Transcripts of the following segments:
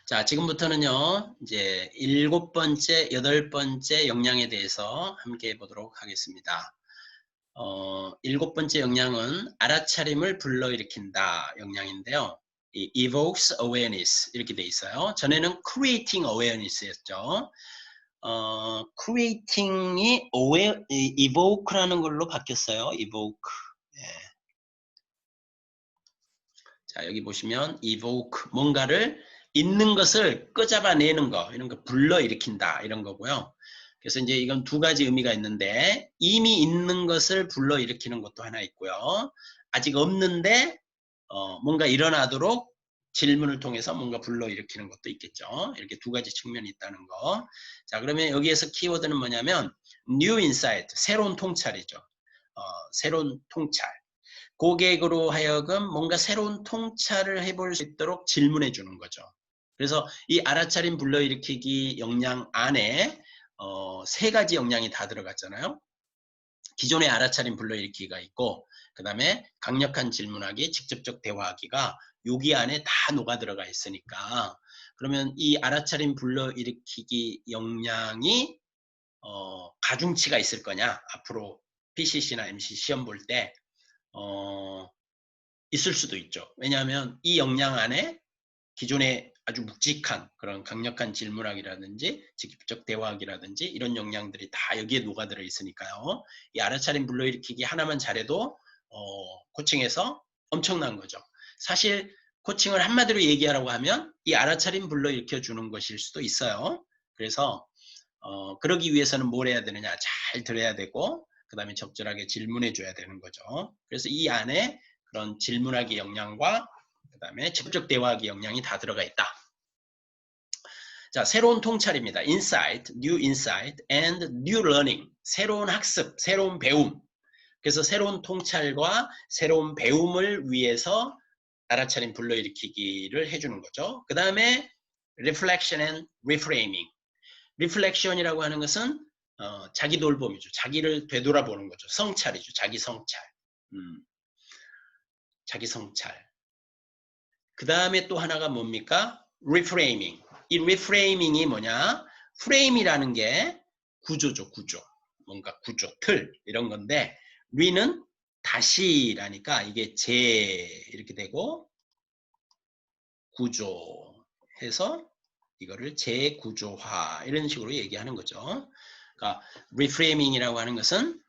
자, 지금부터는요, 이제 7번째, 8번째 역량에 대해서 함께 해보도록 하겠습니다. 7번째 역량은 알아차림을 불러일으킨다 역량인데요. 이 evokes awareness 이렇게 돼 있어요. 전에는 creating awareness였죠. creating이 evoke라는 걸로 바뀌었어요. evoke. 예. 자, 여기 보시면 evoke, 뭔가를 있는 것을 끄잡아내는 거, 이런 거 불러일으킨다 이런 거고요. 그래서 이제 이건 두 가지 의미가 있는데, 이미 있는 것을 불러일으키는 것도 하나 있고요. 아직 없는데 뭔가 일어나도록 질문을 통해서 뭔가 불러일으키는 것도 있겠죠. 이렇게 두 가지 측면이 있다는 거. 자, 그러면 여기에서 키워드는 뭐냐면 new insight, 새로운 통찰이죠. 새로운 통찰. 고객으로 하여금 뭔가 새로운 통찰을 해볼 수 있도록 질문해 주는 거죠. 그래서 이 알아차림 불러일으키기 역량 안에 세 가지 역량이 다 들어갔잖아요. 기존의 알아차림 불러일으키기가 있고, 그 다음에 강력한 질문하기, 직접적 대화하기가 여기 안에 다 녹아 들어가 있으니까, 그러면 이 알아차림 불러일으키기 역량이 가중치가 있을 거냐, 앞으로 PCC나 MC 시험 볼 때 있을 수도 있죠. 왜냐하면 이 역량 안에 기존에 아주 묵직한 그런 강력한 질문하기라든지 직접적 대화하기라든지 이런 역량들이 다 여기에 녹아들어 있으니까요. 이 알아차림 불러일으키기 하나만 잘해도 코칭에서 엄청난 거죠. 사실 코칭을 한마디로 얘기하라고 하면 이 알아차림 불러일으켜 주는 것일 수도 있어요. 그래서 그러기 위해서는 뭘 해야 되느냐, 잘 들어야 되고 그 다음에 적절하게 질문해 줘야 되는 거죠. 그래서 이 안에 그런 질문하기 역량과 그 다음에 직접적 대화하기 역량이 다 들어가 있다. 자, 새로운 통찰입니다. insight, new insight and new learning. 새로운 학습, 새로운 배움. 그래서 새로운 통찰과 새로운 배움을 위해서 알아차림 불러일으키기를 해주는 거죠. 그 다음에 reflection and reframing. reflection이라고 하는 것은 자기 돌봄이죠. 자기를 되돌아보는 거죠. 성찰이죠. 자기 성찰. 자기 성찰. 그 다음에 또 하나가 뭡니까? reframing. 이 reframing이 뭐냐? frame이라는 게 구조죠. 구조. 뭔가 구조, 틀 이런 건데 re는 다시라니까 이게 재 이렇게 되고 구조 해서 이거를 재구조화 이런 식으로 얘기하는 거죠. 그러니까 reframing이라고 하는 것은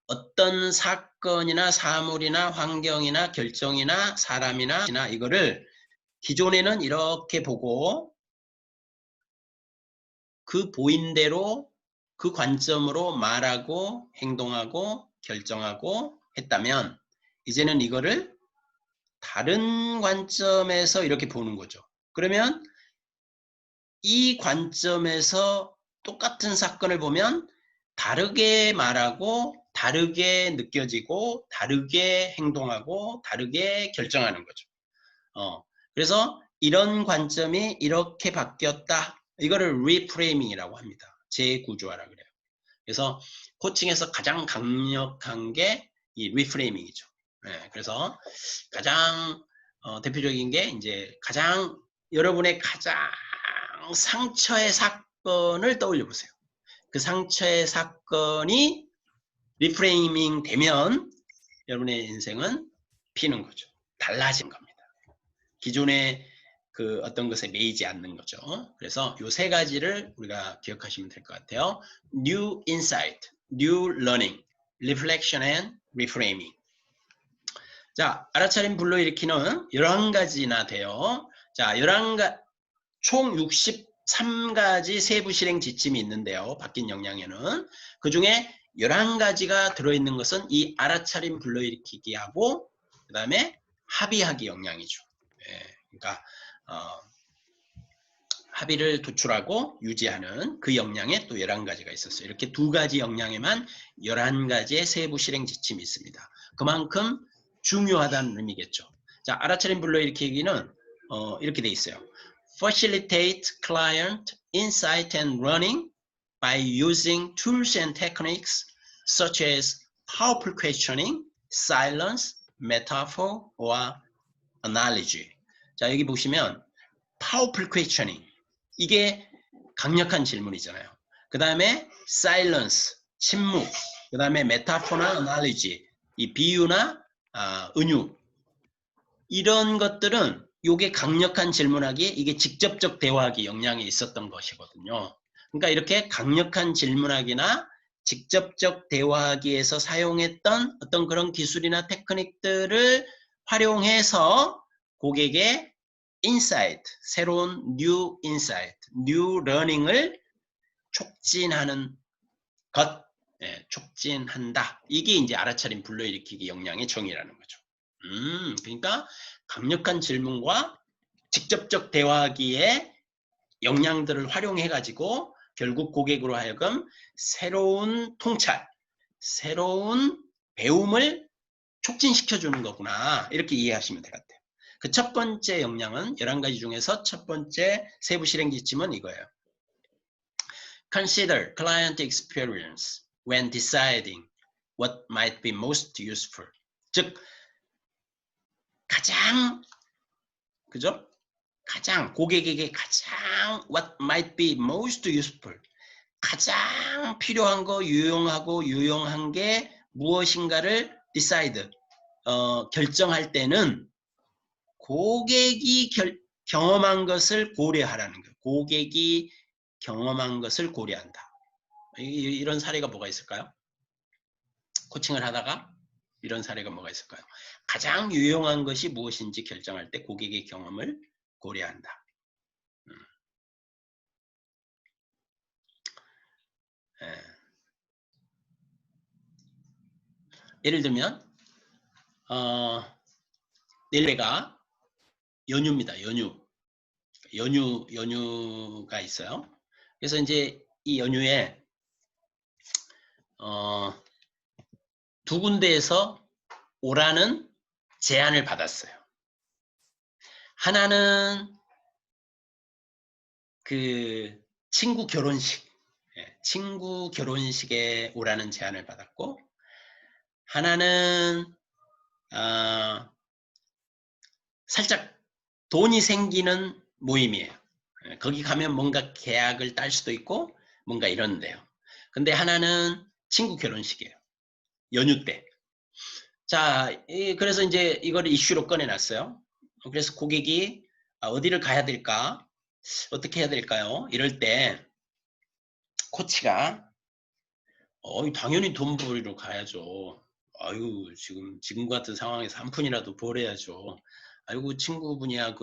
어떤 사건이나 사물이나 환경이나 결정이나 사람이나 이거를 기존에는 이렇게 보고 그 보인 대로 그 관점으로 말하고 행동하고 결정하고 했다면 이제는 이거를 다른 관점에서 이렇게 보는 거죠. 그러면 이 관점에서 똑같은 사건을 보면 다르게 말하고 다르게 느껴지고 다르게 행동하고 다르게 결정하는 거죠. 그래서 이런 관점이 이렇게 바뀌었다. 이거를 리프레이밍이라고 합니다. 재구조화라 그래요. 그래서 코칭에서 가장 강력한 게 이 리프레이밍이죠. 네, 그래서 가장 대표적인 게 이제 가장 여러분의 가장 상처의 사건을 떠올려 보세요. 그 상처의 사건이 리프레이밍 되면 여러분의 인생은 피는 거죠. 달라진 겁니다. 기존의 그 어떤 것에 매이지 않는 거죠. 그래서 이 세 가지를 우리가 기억하시면 될 것 같아요. New insight, new learning, reflection and reframing. 자, 알아차림 불러일으키는 11가지나 돼요. 자, 11가지, 총 63가지 세부 실행 지침이 있는데요. 바뀐 역량에는. 그 중에 11가지가 들어있는 것은 이 알아차림 불러일으키기하고 그 다음에 합의하기 역량이죠. 예, 그러니까 합의를 도출하고 유지하는 그 역량에 또 11가지가 있었어요. 이렇게 두 가지 역량에만 11가지의 세부 실행 지침이 있습니다. 그만큼 중요하다는 의미겠죠. 자, 알아차림 불러일으키기는 이렇게 돼 있어요. Facilitate client insight and learning by using tools and techniques such as powerful questioning, silence, metaphor, or analogy. 자, 여기 보시면 powerful questioning. 이게 강력한 질문이잖아요. 그 다음에 silence, 침묵. 그 다음에 metaphor나 analogy, 이 비유나 은유. 이런 것들은 요게 강력한 질문하기에 이게 직접적 대화하기 역량이 있었던 것이거든요. 그러니까 이렇게 강력한 질문하기나 직접적 대화하기에서 사용했던 어떤 그런 기술이나 테크닉들을 활용해서 고객의 인사이트, 새로운 new insight, new learning을 촉진하는 것, 촉진한다. 이게 이제 알아차림 불러일으키기 역량의 정의라는 거죠. 그러니까 강력한 질문과 직접적 대화하기에 역량들을 활용해가지고 결국 고객으로 하여금 새로운 통찰, 새로운 배움을 촉진시켜주는 거구나. 이렇게 이해하시면 될 것 같아요. 그 첫 번째 역량은 11가지 중에서 첫 번째 세부 실행 지침은 이거예요. Consider client experience when deciding what might be most useful. 즉 가장 그죠? 가장 고객에게 가장 what might be most useful 가장 필요한 거 유용하고 유용한 게 무엇인가를 decide 결정할 때는 고객이 경험한 것을 고려하라는 거예요. 고객이 경험한 것을 고려한다. 이런 사례가 뭐가 있을까요? 코칭을 하다가 이런 사례가 뭐가 있을까요? 가장 유용한 것이 무엇인지 결정할 때 고객의 경험을 고려한다. 예를 들면 내일가 연휴입니다. 연휴가 있어요. 그래서 이제 이 연휴에 두 군데에서 오라는 제안을 받았어요. 하나는 그 친구 결혼식에 오라는 제안을 받았고, 하나는 살짝 돈이 생기는 모임이에요. 거기 가면 뭔가 계약을 딸 수도 있고 뭔가 이런데요. 근데 하나는 친구 결혼식이에요. 연휴 때. 자, 그래서 이제 이걸 이슈로 꺼내놨어요. 그래서 고객이 어디를 가야 될까? 어떻게 해야 될까요? 이럴 때 코치가 당연히 돈 벌이러 가야죠. 아유, 지금 같은 상황에서 한 푼이라도 벌어야죠. 아이고, 친구분이야,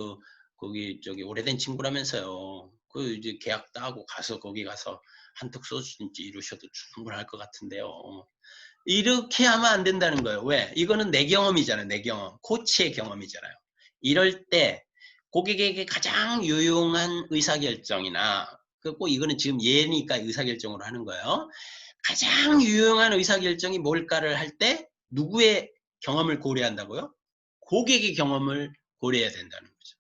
거기, 오래된 친구라면서요. 이제 계약 따고 거기 가서 한턱 쏘든지 이러셔도 충분할 것 같은데요. 이렇게 하면 안 된다는 거예요. 왜? 이거는 내 경험이잖아요. 내 경험. 코치의 경험이잖아요. 이럴 때 고객에게 가장 유용한 의사결정이나, 꼭 이거는 지금 예니까 의사결정으로 하는 거예요. 가장 유용한 의사결정이 뭘까를 할 때 누구의 경험을 고려한다고요? 고객의 경험을 고려해야 된다는 거죠.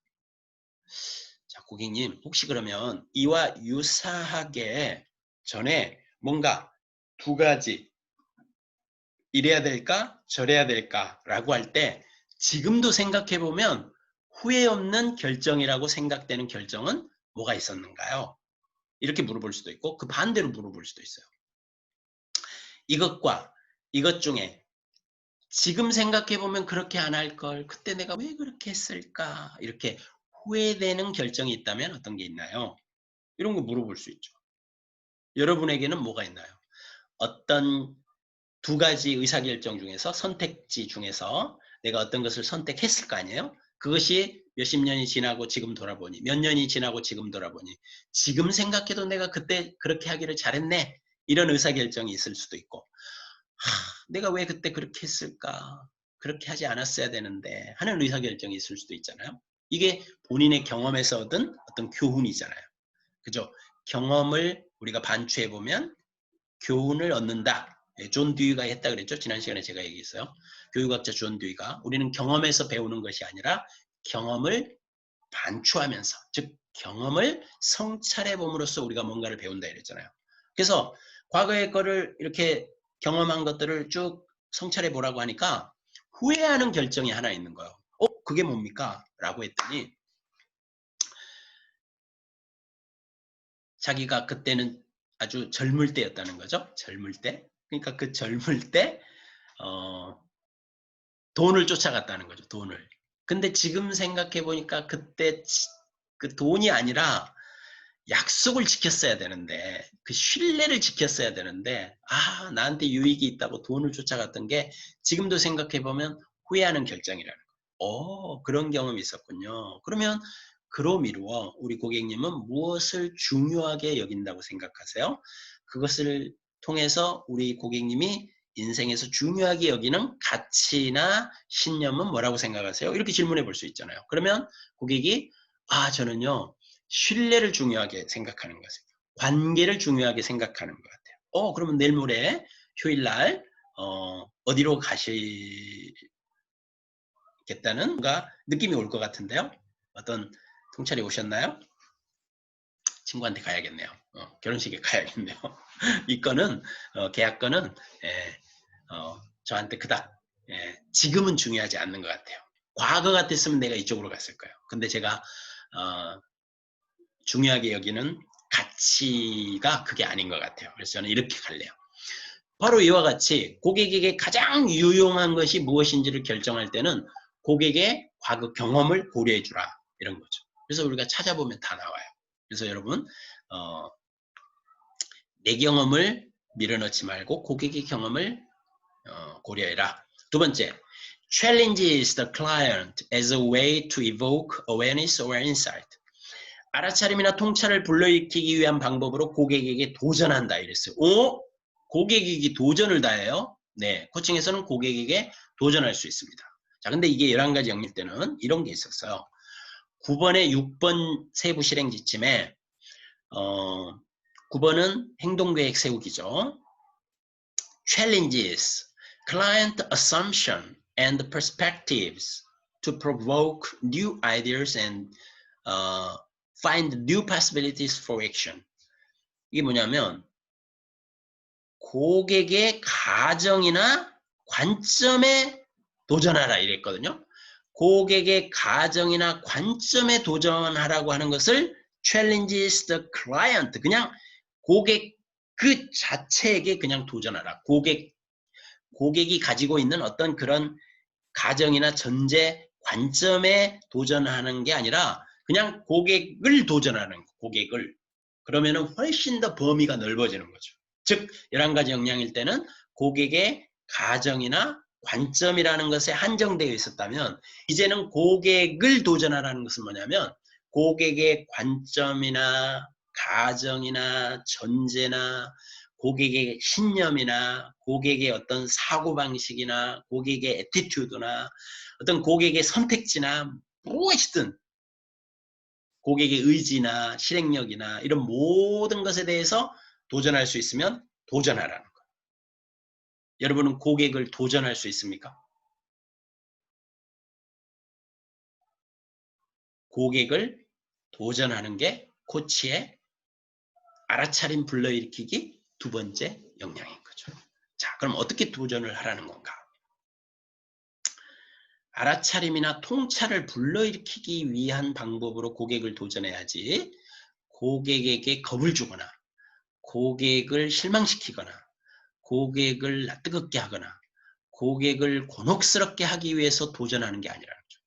자, 고객님, 혹시 그러면 이와 유사하게 전에 뭔가 두 가지 이래야 될까 저래야 될까 라고 할 때 지금도 생각해 보면 후회 없는 결정이라고 생각되는 결정은 뭐가 있었는가요? 이렇게 물어볼 수도 있고 그 반대로 물어볼 수도 있어요. 이것과 이것 중에 지금 생각해 보면 그렇게 안 할 걸 그때 내가 왜 그렇게 했을까 이렇게 후회되는 결정이 있다면 어떤 게 있나요? 이런 거 물어볼 수 있죠. 여러분에게는 뭐가 있나요? 어떤 두 가지 의사결정 중에서 선택지 중에서 내가 어떤 것을 선택했을 거 아니에요? 그것이 몇십 년이 지나고 지금 돌아보니 몇 년이 지나고 지금 돌아보니 지금 생각해도 내가 그때 그렇게 하기를 잘했네 이런 의사결정이 있을 수도 있고 내가 왜 그때 그렇게 했을까 그렇게 하지 않았어야 되는데 하는 의사결정이 있을 수도 있잖아요. 이게 본인의 경험에서 얻은 어떤 교훈이잖아요. 그죠? 경험을 우리가 반추해보면 교훈을 얻는다. 존 듀이가 했다 그랬죠. 지난 시간에 제가 얘기했어요. 교육학자 존 듀이가 우리는 경험에서 배우는 것이 아니라 경험을 반추하면서 즉 경험을 성찰해 봄으로써 우리가 뭔가를 배운다 이랬잖아요. 그래서 과거의 거를 이렇게 경험한 것들을 쭉 성찰해 보라고 하니까 후회하는 결정이 하나 있는 거예요. 그게 뭡니까? 라고 했더니 자기가 그때는 아주 젊을 때였다는 거죠. 젊을 때. 그러니까 그 젊을 때 어 돈을 쫓아갔다는 거죠, 돈을. 근데 지금 생각해 보니까 그때 그 돈이 아니라 약속을 지켰어야 되는데 그 신뢰를 지켰어야 되는데 나한테 유익이 있다고 돈을 쫓아갔던 게 지금도 생각해 보면 후회하는 결정이라는 거. 그런 경험이 있었군요. 그러면 그로 미루어 우리 고객님은 무엇을 중요하게 여긴다고 생각하세요? 그것을 통해서 우리 고객님이 인생에서 중요하게 여기는 가치나 신념은 뭐라고 생각하세요? 이렇게 질문해 볼 수 있잖아요. 그러면 고객이 저는요 신뢰를 중요하게 생각하는 것을, 관계를 중요하게 생각하는 것 같아요. 그러면 내일 모레 휴일날 어디로 가시겠다는 뭔가 느낌이 올 것 같은데요. 어떤 통찰이 오셨나요? 친구한테 가야겠네요. 결혼식에 가야겠네요. 이 건은 계약 건은 예, 저한테 그닥 지금은 중요하지 않는 것 같아요. 과거 같았으면 내가 이쪽으로 갔을 거예요. 근데 제가 중요하게 여기는 가치가 그게 아닌 것 같아요. 그래서 저는 이렇게 갈래요. 바로 이와 같이 고객에게 가장 유용한 것이 무엇인지를 결정할 때는 고객의 과거 경험을 고려해 주라 이런 거죠. 그래서 우리가 찾아보면 다 나와요. 그래서 여러분 내 경험을 밀어넣지 말고 고객의 경험을 고려해라. 두 번째, challenges the client as a way to evoke awareness or insight. 알아차림이나 통찰을 불러일으키기 위한 방법으로 고객에게 도전한다 이랬어요. 고객에게 도전을 다해요? 네, 코칭에서는 고객에게 도전할 수 있습니다. 자, 근데 이게 11가지 영역 때는 이런 게 있었어요. 9번에 6번 세부 실행 지침에 9번은 행동계획 세우기죠. Challenges, client assumption and perspectives to provoke new ideas and find new possibilities for action. 이게 뭐냐면 고객의 가정이나 관점에 도전하라 이랬거든요. 고객의 가정이나 관점에 도전하라고 하는 것을 challenges the client, 그냥 고객 그 자체에게 그냥 도전하라. 고객이 가지고 있는 어떤 그런 가정이나 전제 관점에 도전하는 게 아니라 그냥 고객을 도전하는 거, 고객을. 그러면은 훨씬 더 범위가 넓어지는 거죠. 즉 11가지 역량일 때는 고객의 가정이나 관점이라는 것에 한정되어 있었다면 이제는 고객을 도전하라는 것은 뭐냐면 고객의 관점이나 가정이나 전제나 고객의 신념이나 고객의 어떤 사고방식이나 고객의 애티튜드나 어떤 고객의 선택지나 무엇이든 고객의 의지나 실행력이나 이런 모든 것에 대해서 도전할 수 있으면 도전하라는 거예요. 여러분은 고객을 도전할 수 있습니까? 고객을 도전하는 게 코치의 알아차림 불러일으키기 두 번째 역량인 거죠. 자, 그럼 어떻게 도전을 하라는 건가? 알아차림이나 통찰을 불러일으키기 위한 방법으로 고객을 도전해야지 고객에게 겁을 주거나 고객을 실망시키거나 고객을 뜨겁게 하거나 고객을 곤혹스럽게 하기 위해서 도전하는 게 아니라는 거죠.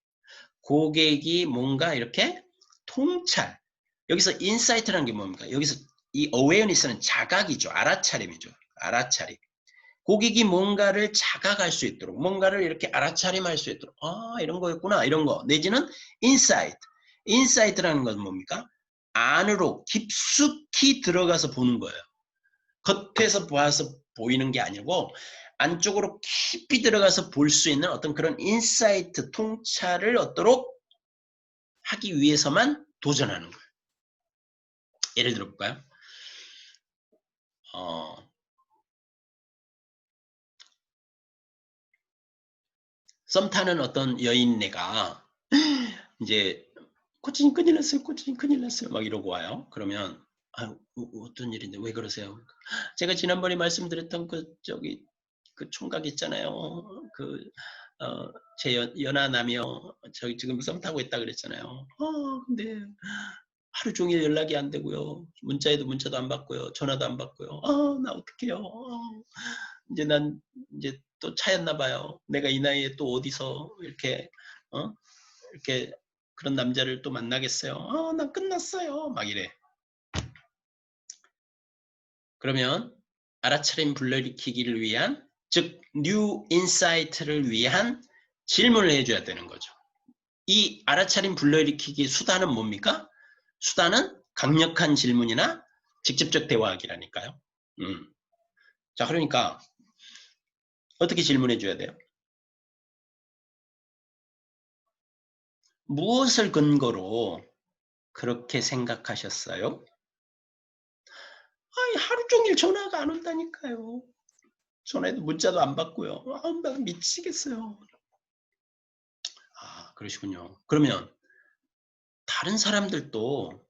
고객이 뭔가 이렇게 통찰, 여기서 인사이트라는 게 뭡니까? 여기서 이 awareness는 자각이죠. 알아차림이죠. 알아차림. 고객이 뭔가를 자각할 수 있도록, 뭔가를 이렇게 알아차림할 수 있도록, 이런 거였구나, 이런 거. 내지는 인사이트. 인사이트라는 건 뭡니까? 안으로 깊숙이 들어가서 보는 거예요. 겉에서 봐서 보이는 게 아니고 안쪽으로 깊이 들어가서 볼 수 있는 어떤 그런 인사이트, 통찰을 얻도록 하기 위해서만 도전하는 거예요. 예를 들어 볼까요? 썸 타는 어떤 여인네가 이제 코치님 큰일 났어요. 코치님 큰일 났어요. 막 이러고 와요. 그러면 어떤 일인데 왜 그러세요? 제가 지난번에 말씀드렸던 그 총각 있잖아요. 제 연하남이요. 저기 지금 썸 타고 있다 그랬잖아요. 근데 하루 종일 연락이 안 되고요. 문자에도 문자도 안 받고요. 전화도 안 받고요. 나 어떡해요. 이제 난 이제 또 차였나 봐요. 내가 이 나이에 또 어디서 이렇게 어? 이렇게 그런 남자를 또 만나겠어요. 난 끝났어요. 막 이래. 그러면 알아차림 불러일으키기를 위한, 즉 뉴 인사이트를 위한 질문을 해줘야 되는 거죠. 이 알아차림 불러일으키기 수단은 뭡니까? 수단은 강력한 질문이나 직접적 대화하기라니까요. 자, 그러니까 어떻게 질문해 줘야 돼요? 무엇을 근거로 그렇게 생각하셨어요? 아이, 하루 종일 전화가 안 온다니까요. 전화해도 문자도 안 받고요. 나 미치겠어요. 그러시군요. 그러면 다른 사람들도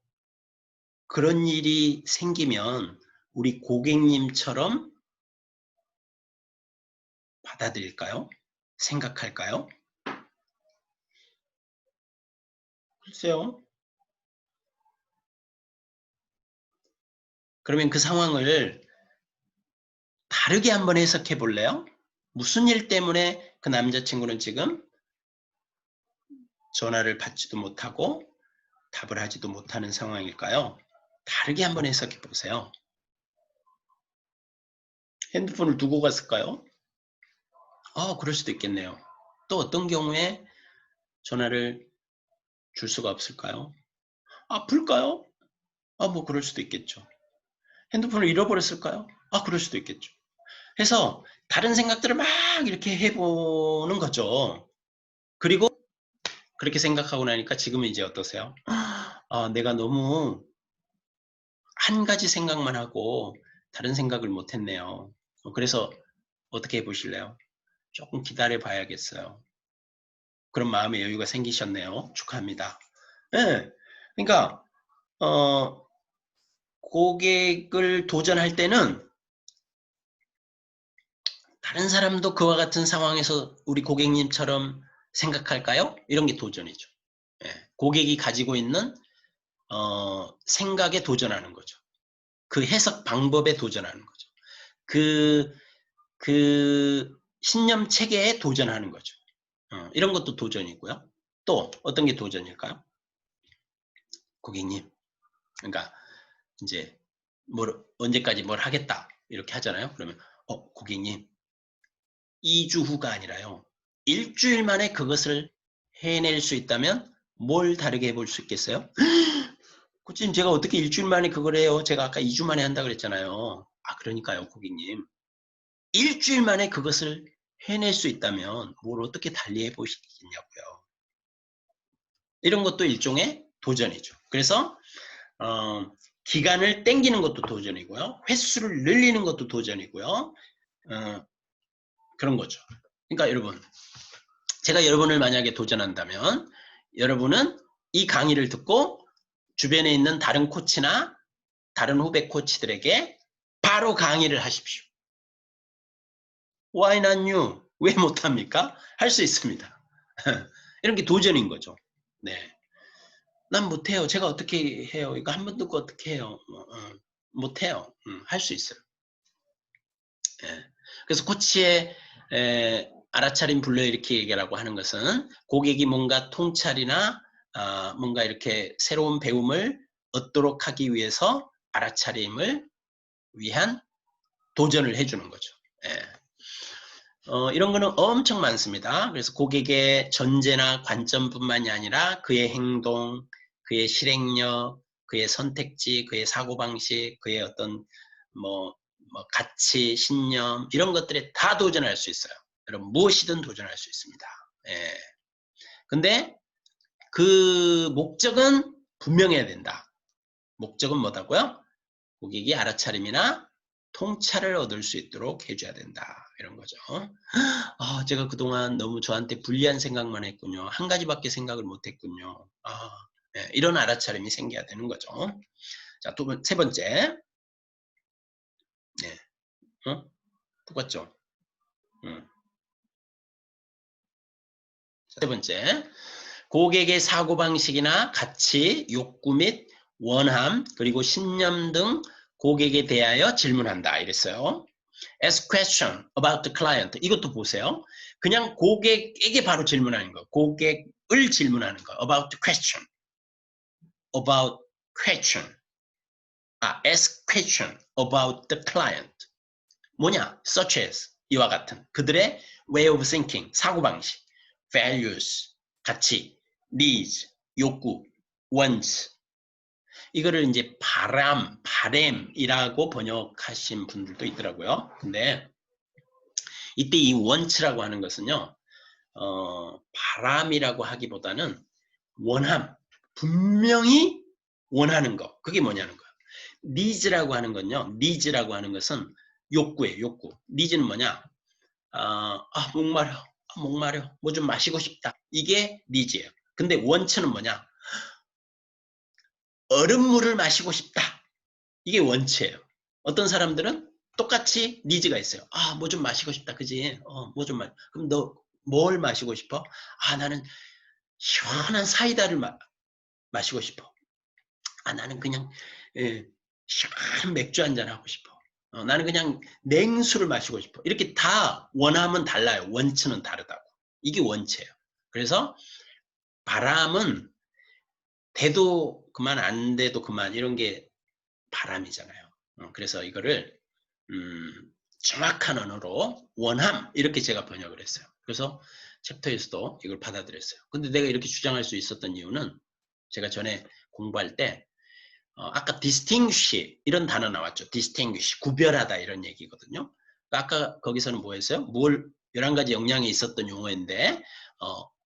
그런 일이 생기면 우리 고객님처럼 받아들일까요? 생각할까요? 글쎄요. 그러면 그 상황을 다르게 한번 해석해 볼래요? 무슨 일 때문에 그 남자친구는 지금 전화를 받지도 못하고 답을 하지도 못하는 상황일까요? 다르게 한번 해석해 보세요. 핸드폰을 두고 갔을까요? 그럴 수도 있겠네요. 또 어떤 경우에 전화를 줄 수가 없을까요? 아플까요? 뭐 그럴 수도 있겠죠. 핸드폰을 잃어버렸을까요? 그럴 수도 있겠죠. 해서 다른 생각들을 막 이렇게 해보는 거죠. 그리고 그렇게 생각하고 나니까 지금은 이제 어떠세요? 내가 너무 한 가지 생각만 하고 다른 생각을 못 했네요. 그래서 어떻게 해보실래요? 조금 기다려 봐야겠어요. 그런 마음의 여유가 생기셨네요. 축하합니다. 네. 그러니까 고객을 도전할 때는 다른 사람도 그와 같은 상황에서 우리 고객님처럼 생각할까요? 이런 게 도전이죠. 고객이 가지고 있는 생각에 도전하는 거죠. 그 해석 방법에 도전하는 거죠. 그 신념 체계에 도전하는 거죠. 이런 것도 도전이고요. 또 어떤 게 도전일까요? 고객님, 그러니까 이제 언제까지 뭘 하겠다 이렇게 하잖아요. 그러면 고객님 2주 후가 아니라요. 일주일 만에 그것을 해낼 수 있다면 뭘 다르게 해볼 수 있겠어요? 코치님 제가 어떻게 일주일 만에 그걸 해요? 제가 아까 2주 만에 한다 그랬잖아요. 그러니까요 고객님. 일주일 만에 그것을 해낼 수 있다면 뭘 어떻게 달리 해보시겠냐고요. 이런 것도 일종의 도전이죠. 그래서 기간을 땡기는 것도 도전이고요. 횟수를 늘리는 것도 도전이고요. 그런 거죠. 그러니까 여러분, 제가 여러분을 만약에 도전한다면 여러분은 이 강의를 듣고 주변에 있는 다른 코치나 다른 후배 코치들에게 바로 강의를 하십시오. Why not you? 왜 못합니까? 할 수 있습니다. 이런 게 도전인 거죠. 네. 난 못해요. 제가 어떻게 해요? 이거 한 번 듣고 어떻게 해요? 못해요. 할 수 있어요. 예. 그래서 코치의 알아차림 불러일으키기라고 하는 것은 고객이 뭔가 통찰이나 뭔가 이렇게 새로운 배움을 얻도록 하기 위해서 알아차림을 위한 도전을 해주는 거죠. 예. 이런 거는 엄청 많습니다. 그래서 고객의 전제나 관점뿐만이 아니라 그의 행동, 그의 실행력, 그의 선택지, 그의 사고방식, 그의 어떤 뭐 가치, 신념 이런 것들에 다 도전할 수 있어요. 여러분 무엇이든 도전할 수 있습니다. 예. 근데 그 목적은 분명해야 된다. 목적은 뭐다고요? 고객이 알아차림이나 통찰을 얻을 수 있도록 해줘야 된다. 이런 거죠. 제가 그동안 너무 저한테 불리한 생각만 했군요. 한 가지밖에 생각을 못 했군요. 네, 이런 알아차림이 생겨야 되는 거죠. 자, 세 번째. 네, 똑같죠? 세 번째. 고객의 사고방식이나 가치, 욕구 및 원함, 그리고 신념 등 고객에 대하여 질문한다 이랬어요. Ask question about the client. 이것도 보세요. 그냥 고객에게 바로 질문하는 거. 고객을 질문하는 거. About the question. About question. Ask question about the client. 뭐냐? Such as 이와 같은 그들의 way of thinking, 사고방식, values, 가치, needs, 욕구, wants. 이거를 이제 바램이라고 번역하신 분들도 있더라고요. 근데 이때 이 wants라고 하는 것은요, 바람이라고 하기보다는 원함, 분명히 원하는 거. 그게 뭐냐는 거야. needs라고 하는 건요, needs라고 하는 것은 욕구예요, 욕구. needs는 뭐냐? 목마려. 뭐 좀 마시고 싶다. 이게 needs예요. 근데 wants는 뭐냐? 얼음물을 마시고 싶다. 이게 원치예요. 어떤 사람들은 똑같이 니즈가 있어요. 뭐 좀 마시고 싶다. 그지? 뭐 좀 그럼 너 뭘 마시고 싶어? 나는 시원한 사이다를 마시고 싶어. 나는 그냥 시원한 맥주 한잔 하고 싶어. 나는 그냥 냉수를 마시고 싶어. 이렇게 다 원함은 달라요. 원치는 다르다고. 이게 원치예요. 그래서 바람은 돼도 그만 안 돼도 그만 이런 게 바람이잖아요. 그래서 이거를 정확한 언어로 원함 이렇게 제가 번역을 했어요. 그래서 챕터에서도 이걸 받아들였어요. 근데 내가 이렇게 주장할 수 있었던 이유는 제가 전에 공부할 때 아까 distinguish 이런 단어 나왔죠. distinguish 구별하다 이런 얘기거든요. 아까 거기서는 뭐였어요? 11가지 역량이 있었던 용어인데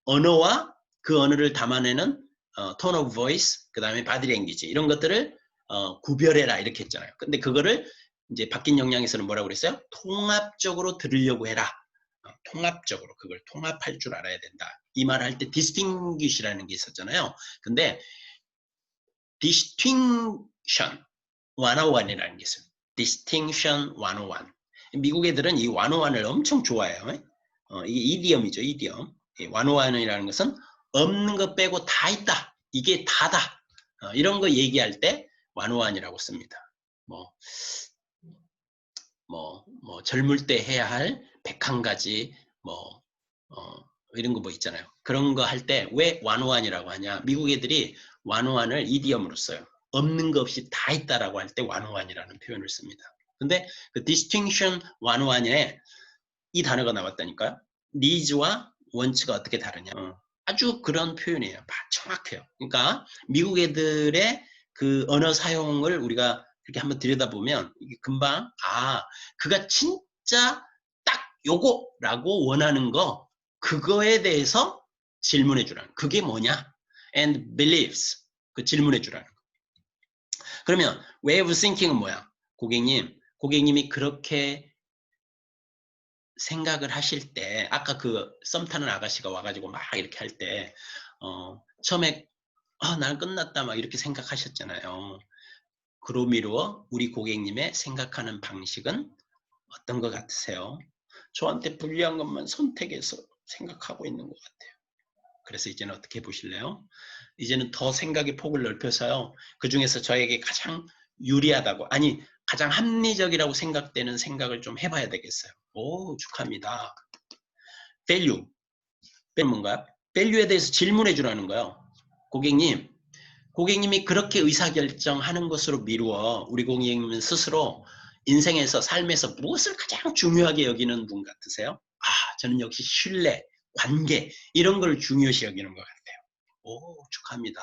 언어와 그 언어를 담아내는 tone of voice, 그 다음에 body language 이런 것들을 구별해라 이렇게 했잖아요. 근데 그거를 이제 바뀐 역량에서는 뭐라고 그랬어요? 통합적으로 들으려고 해라. 통합적으로 그걸 통합할 줄 알아야 된다. 이 말 할 때 distinguish라는 게 있었잖아요. 근데 distinction 101이라는 게 있어요. distinction 101. 미국 애들은 이 101을 엄청 좋아해요. 이게 이디엄이죠, 이디엄. 101이라는 것은 없는 것 빼고 다 있다. 이게 다다. 이런 거 얘기할 때 101이라고 씁니다. 젊을 때 해야 할 101가지 이런 거 뭐 있잖아요. 그런 거 할 때 왜 101이라고 하냐? 미국 애들이 101을 이디엄으로 써요. 없는 거 없이 다 있다라고 할 때 101이라는 표현을 씁니다. 근데 그 distinction 101에 이 단어가 나왔다니까요. needs와 wants가 어떻게 다르냐. 아주 그런 표현이에요. 정확해요. 그러니까 미국 애들의 그 언어 사용을 우리가 이렇게 한번 들여다보면 이게 금방 그가 진짜 딱 요거라고 원하는 거 그거에 대해서 질문해 주라는 그게 뭐냐? and believes 그 질문해 주라는 거. 그러면 way of thinking은 뭐야? 고객님이 그렇게 생각을 하실 때 아까 그 썸 타는 아가씨가 와가지고 막 이렇게 할 때 처음에 나는 끝났다 막 이렇게 생각하셨잖아요. 그로 미루어 우리 고객님의 생각하는 방식은 어떤 것 같으세요? 저한테 불리한 것만 선택해서 생각하고 있는 것 같아요. 그래서 이제는 어떻게 보실래요? 이제는 더 생각의 폭을 넓혀서요. 그 중에서 저에게 가장 유리하다고 가장 합리적이라고 생각되는 생각을 좀 해봐야 되겠어요. 오, 축하합니다. value. 뭔가요? value에 대해서 질문해 주라는 거예요. 고객님이 그렇게 의사결정하는 것으로 미루어 우리 고객님은 스스로 인생에서 삶에서 무엇을 가장 중요하게 여기는 분 같으세요? 저는 역시 신뢰, 관계 이런 걸 중요시 여기는 것 같아요. 오, 축하합니다.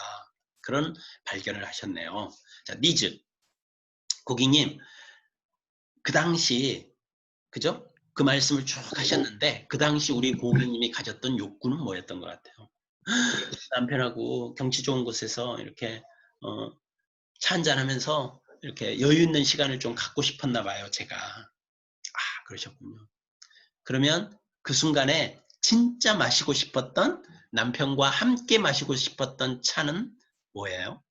그런 발견을 하셨네요. 자, 니즈. 고객님, 그 당시 그죠? 그 말씀을 쭉 하셨는데 그 당시 우리 고객님이 가졌던 욕구는 뭐였던 것 같아요? 남편하고 경치 좋은 곳에서 이렇게 차 한잔하면서 이렇게 여유 있는 시간을 좀 갖고 싶었나 봐요, 제가. 그러셨군요. 그러면 그 순간에 진짜 마시고 싶었던 남편과 함께 마시고 싶었던 차는 뭐예요?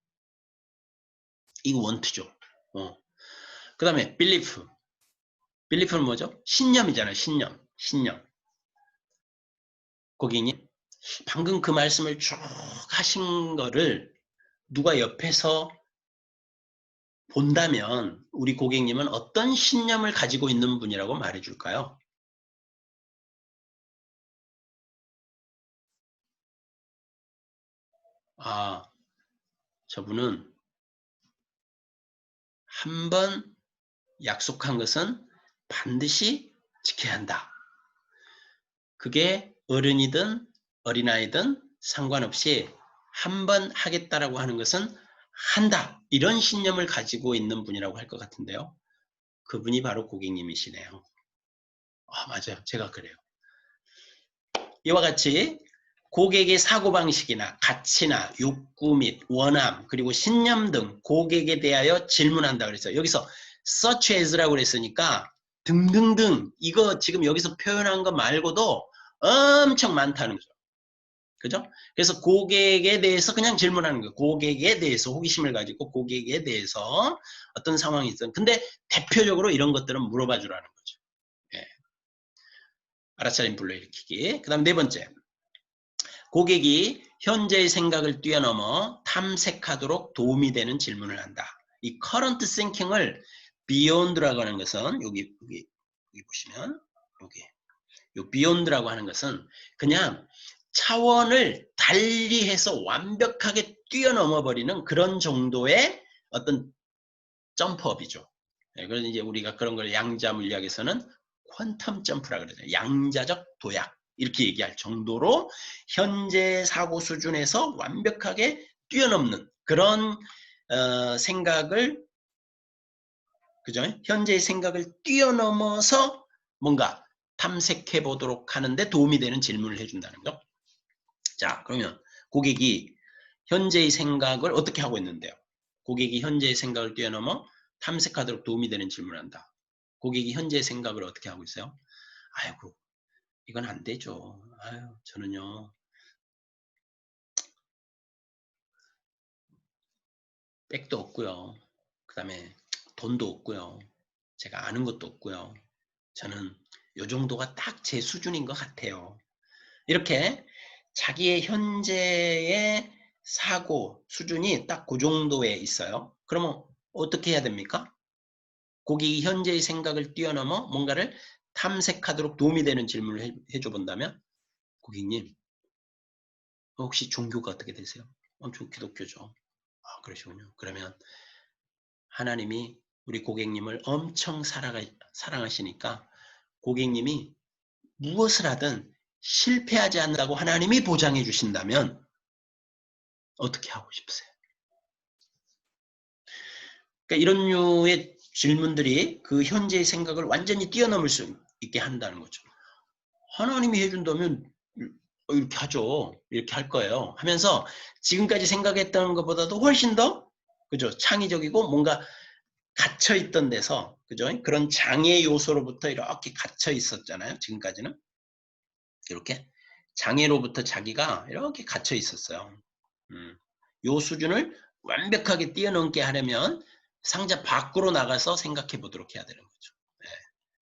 이거 원투죠. 그 다음에 belief. belief는 뭐죠? 신념이잖아요. 신념. 고객님, 방금 그 말씀을 쭉 하신 거를 누가 옆에서 본다면 우리 고객님은 어떤 신념을 가지고 있는 분이라고 말해줄까요? 아, 저분은 한 번 약속한 것은 반드시 지켜야 한다. 그게 어른이든 어린아이든 상관없이 한 번 하겠다라고 하는 것은 한다. 이런 신념을 가지고 있는 분이라고 할 것 같은데요. 그분이 바로 고객님이시네요. 아, 맞아요. 제가 그래요. 이와 같이 고객의 사고방식이나 가치나 욕구 및 원함 그리고 신념 등 고객에 대하여 질문한다 그랬어요. 여기서 such as라고 그랬으니까 등등등 이거 지금 여기서 표현한 거 말고도 엄청 많다는 거죠. 그죠? 그래서 고객에 대해서 그냥 질문하는 거예요. 고객에 대해서 호기심을 가지고 고객에 대해서 어떤 상황이 있든 근데 대표적으로 이런 것들은 물어봐 주라는 거죠. 예. 알아차림 불러일으키기. 그 다음 네 번째. 고객이 현재의 생각을 뛰어넘어 탐색하도록 도움이 되는 질문을 한다. 이 current thinking을 beyond라고 하는 것은 여기 보시면 여기 요 beyond라고 하는 것은 그냥 차원을 달리해서 완벽하게 뛰어넘어 버리는 그런 정도의 어떤 점프업이죠. 네, 그래서 이제 우리가 그런 걸 양자 물리학에서는 퀀텀 점프라 그러죠. 양자적 도약 이렇게 얘기할 정도로 현재 사고 수준에서 완벽하게 뛰어넘는 그런 생각을 그죠? 현재의 생각을 뛰어넘어서 뭔가 탐색해 보도록 하는데 도움이 되는 질문을 해준다는 거. 자, 그러면 고객이 현재의 생각을 어떻게 하고 있는데요? 고객이 현재의 생각을 뛰어넘어 탐색하도록 도움이 되는 질문을 한다. 고객이 현재의 생각을 어떻게 하고 있어요? 아이고, 이건 안 되죠. 아유, 저는요, 백도 없고요. 그 다음에 돈도 없고요. 제가 아는 것도 없고요. 저는 요 정도가 딱 제 수준인 것 같아요. 이렇게 자기의 현재의 사고 수준이 딱 그 정도에 있어요. 그러면 어떻게 해야 됩니까? 고객이 현재의 생각을 뛰어넘어 뭔가를 탐색하도록 도움이 되는 질문을 해줘 본다면 고객님 혹시 종교가 어떻게 되세요? 저 기독교죠. 아, 그러시군요. 그러면 하나님이 우리 고객님을 엄청 사랑하시니까 고객님이 무엇을 하든 실패하지 않는다고 하나님이 보장해 주신다면 어떻게 하고 싶으세요? 그러니까 이런 류의 질문들이 그 현재의 생각을 완전히 뛰어넘을 수 있게 한다는 거죠. 하나님이 해준다면 이렇게 하죠. 이렇게 할 거예요. 하면서 지금까지 생각했던 것보다도 훨씬 더 그죠? 창의적이고 뭔가 갇혀 있던 데서 그죠? 그런 장애 요소로부터 이렇게 갇혀 있었잖아요. 지금까지는 이렇게 장애로부터 자기가 이렇게 갇혀 있었어요. 요 수준을 완벽하게 뛰어넘게 하려면 상자 밖으로 나가서 생각해 보도록 해야 되는 거죠. 네.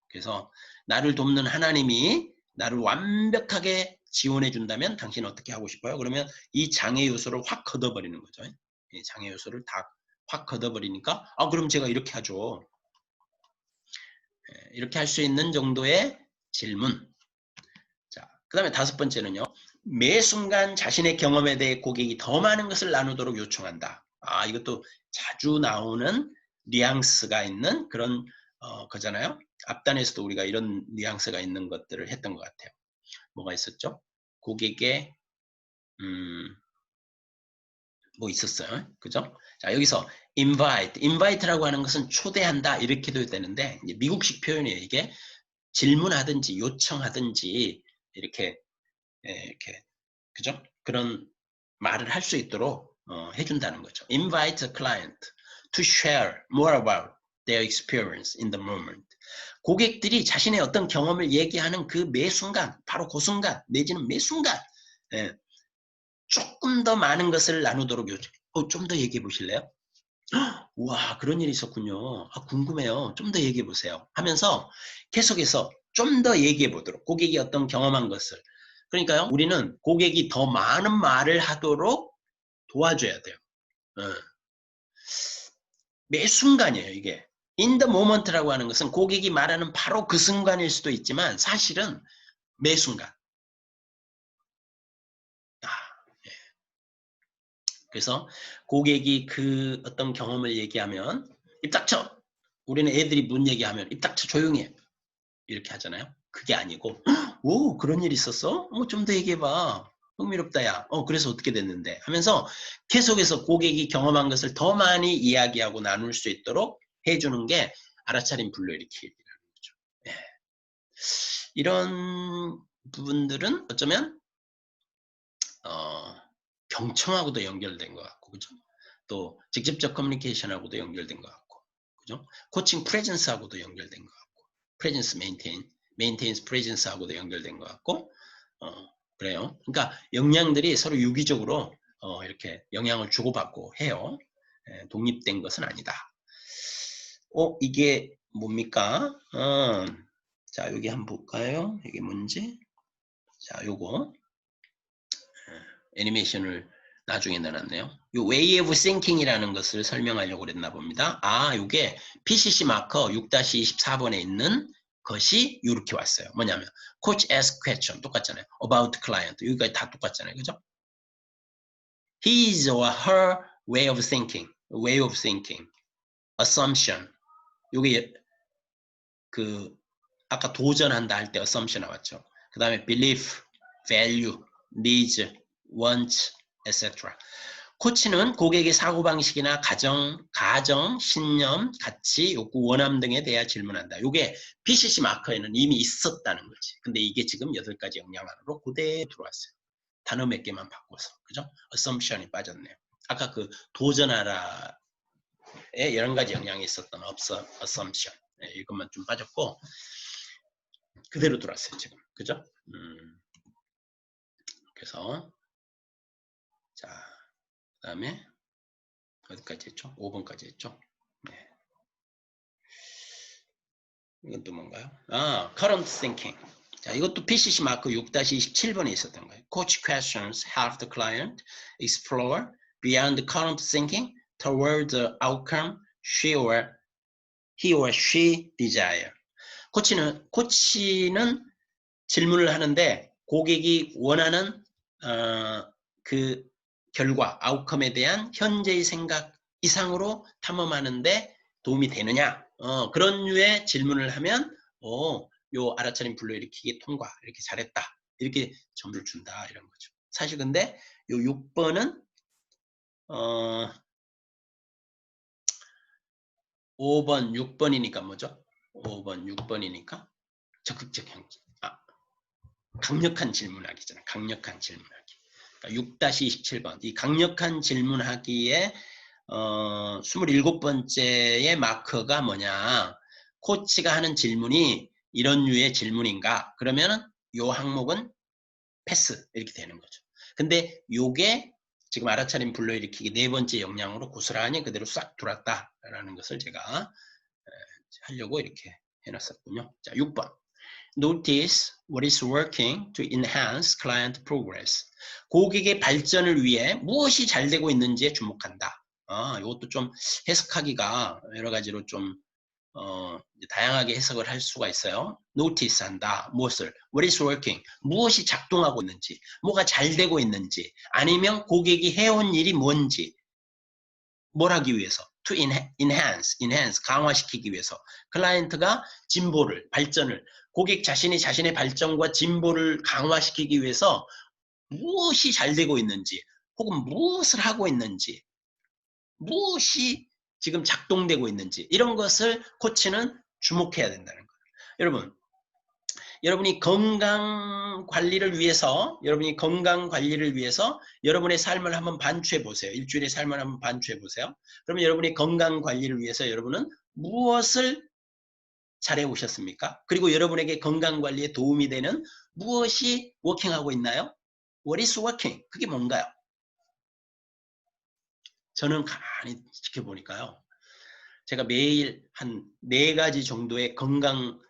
그래서 나를 돕는 하나님이 나를 완벽하게 지원해 준다면 당신은 어떻게 하고 싶어요? 그러면 이 장애 요소를 확 걷어버리는 거죠. 이 장애 요소를 다 확 걷어버리니까 그럼 제가 이렇게 하죠. 이렇게 할 수 있는 정도의 질문. 자, 그 다음에 다섯 번째는요. 매 순간 자신의 경험에 대해 고객이 더 많은 것을 나누도록 요청한다. 이것도 자주 나오는 뉘앙스가 있는 그런 거잖아요. 앞단에서도 우리가 이런 뉘앙스가 있는 것들을 했던 것 같아요. 뭐가 있었죠? 고객의 뭐 있었어요. 그죠? 자, 여기서 invite라고 하는 것은 초대한다 이렇게도 되는데 미국식 표현이에요. 이게 질문하든지 요청하든지 이렇게 이렇게 그죠? 그런 말을 할 수 있도록 해준다는 거죠. Invite the client to share more about their experience in the moment. 고객들이 자신의 어떤 경험을 얘기하는 그 매 순간, 바로 그 순간, 내지는 매 순간 조금 더 많은 것을 나누도록 요청. 좀 더 얘기해 보실래요? 와, 그런 일이 있었군요. 궁금해요. 좀 더 얘기해 보세요. 하면서 계속해서 좀 더 얘기해 보도록 고객이 어떤 경험한 것을 그러니까요. 우리는 고객이 더 많은 말을 하도록 도와줘야 돼요. 매 순간이에요, 이게. in the moment라고 하는 것은 고객이 말하는 바로 그 순간일 수도 있지만 사실은 매 순간. 예. 그래서 고객이 그 어떤 경험을 얘기하면 입 닥쳐. 우리는 애들이 문 얘기하면 입 닥쳐 조용히 해. 이렇게 하잖아요. 그게 아니고 오 그런 일 있었어? 좀 더 얘기해봐. 흥미롭다 야. 그래서 어떻게 됐는데 하면서 계속해서 고객이 경험한 것을 더 많이 이야기하고 나눌 수 있도록 해주는 게 알아차림 불러일으키기라는 거죠. 예. 이런 부분들은 어쩌면 경청하고도 연결된 것 같고 그죠? 또 직접적 커뮤니케이션하고도 연결된 것 같고 그죠? 코칭 프레젠스하고도 연결된 것 같고 프레젠스 메인테인스 프레젠스하고도 연결된 것 같고 그래요. 그러니까 역량들이 서로 유기적으로 이렇게 영향을 주고받고 해요. 독립된 것은 아니다. 이게 뭡니까? 자 여기 한번 볼까요? 이게 뭔지? 자 요거 애니메이션을 나중에 넣어놨네요. 요 way of thinking이라는 것을 설명하려고 그랬나 봅니다. 요게 PCC 마커 6-24번에 있는 것이 이렇게 왔어요. 뭐냐면 coach ask question 똑같잖아요. about client 여기까지 다 똑같잖아요. 그죠? his or her way of thinking, assumption 요게 그 아까 도전한다 할 때 assumption 나왔죠. 그 다음에 belief, value, needs, wants, etc. 코치는 고객의 사고방식이나 가정, 신념, 가치, 욕구, 원함 등에 대해 질문한다. 이게 PCC 마커에는 이미 있었다는 거지. 근데 이게 지금 8가지 역량 안으로 그대로 들어왔어요. 단어 몇 개만 바꿔서. 그죠? assumption이 빠졌네요. 아까 그 도전하라에 여러 가지 역량이 있었던 assumption. 이것만 좀 빠졌고 그대로 들어왔어요. 지금. 그죠? 그래서 자, 그 다음에 어디까지 했죠? 5번까지 했죠? 네. 이건 또 뭔가요? current thinking. 자, 이것도 PCC 마크 6-27번에 있었던 거예요. Coach questions help the client explore beyond current thinking toward the outcome he or she desire. 코치는 질문을 하는데 고객이 원하는 그 결과, 아웃컴에 대한 현재의 생각 이상으로 탐험하는데 도움이 되느냐? 그런 류의 질문을 하면 요 알아차림 불러일으키기 통과 이렇게 잘했다. 이렇게 점수를 준다 이런 거죠. 사실 근데 요 6번은 5번, 6번이니까 뭐죠? 5번, 6번이니까 적극적 형질. 강력한 질문하기잖아요. 강력한 질문하기. 그러니까 6-27번. 이 강력한 질문하기에 27번째의 마커가 뭐냐. 코치가 하는 질문이 이런 류의 질문인가. 그러면은 요 항목은 패스 이렇게 되는 거죠. 근데 요게 지금 알아차림 불러일으키기 4번째 역량으로 고스란히 그대로 싹 들어왔다라는 것을 제가 하려고 이렇게 해놨었군요. 자, 6번. Notice what is working to enhance client progress. 고객의 발전을 위해 무엇이 잘 되고 있는지에 주목한다. 이것도 좀 해석하기가 여러 가지로 좀 다양하게 해석을 할 수가 있어요. Notice 한다. 무엇을? What is working? 무엇이 작동하고 있는지, 뭐가 잘 되고 있는지, 아니면 고객이 해온 일이 뭔지, 뭘 하기 위해서? To enhance, 강화시키기 위해서. 클라이언트가 진보를, 발전을, 고객 자신이 자신의 발전과 진보를 강화시키기 위해서 무엇이 잘 되고 있는지, 혹은 무엇을 하고 있는지, 무엇이 지금 작동되고 있는지, 이런 것을 코치는 주목해야 된다는 거예요. 여러분, 여러분이 건강 관리를 위해서 여러분의 삶을 한번 반추해 보세요. 일주일의 삶을 한번 반추해 보세요. 그러면 여러분이 건강 관리를 위해서 여러분은 무엇을 잘해 오셨습니까? 그리고 여러분에게 건강 관리에 도움이 되는 무엇이 워킹하고 있나요? What is working? 그게 뭔가요? 저는 가만히 지켜보니까요. 제가 매일 한 4가지 정도의 건강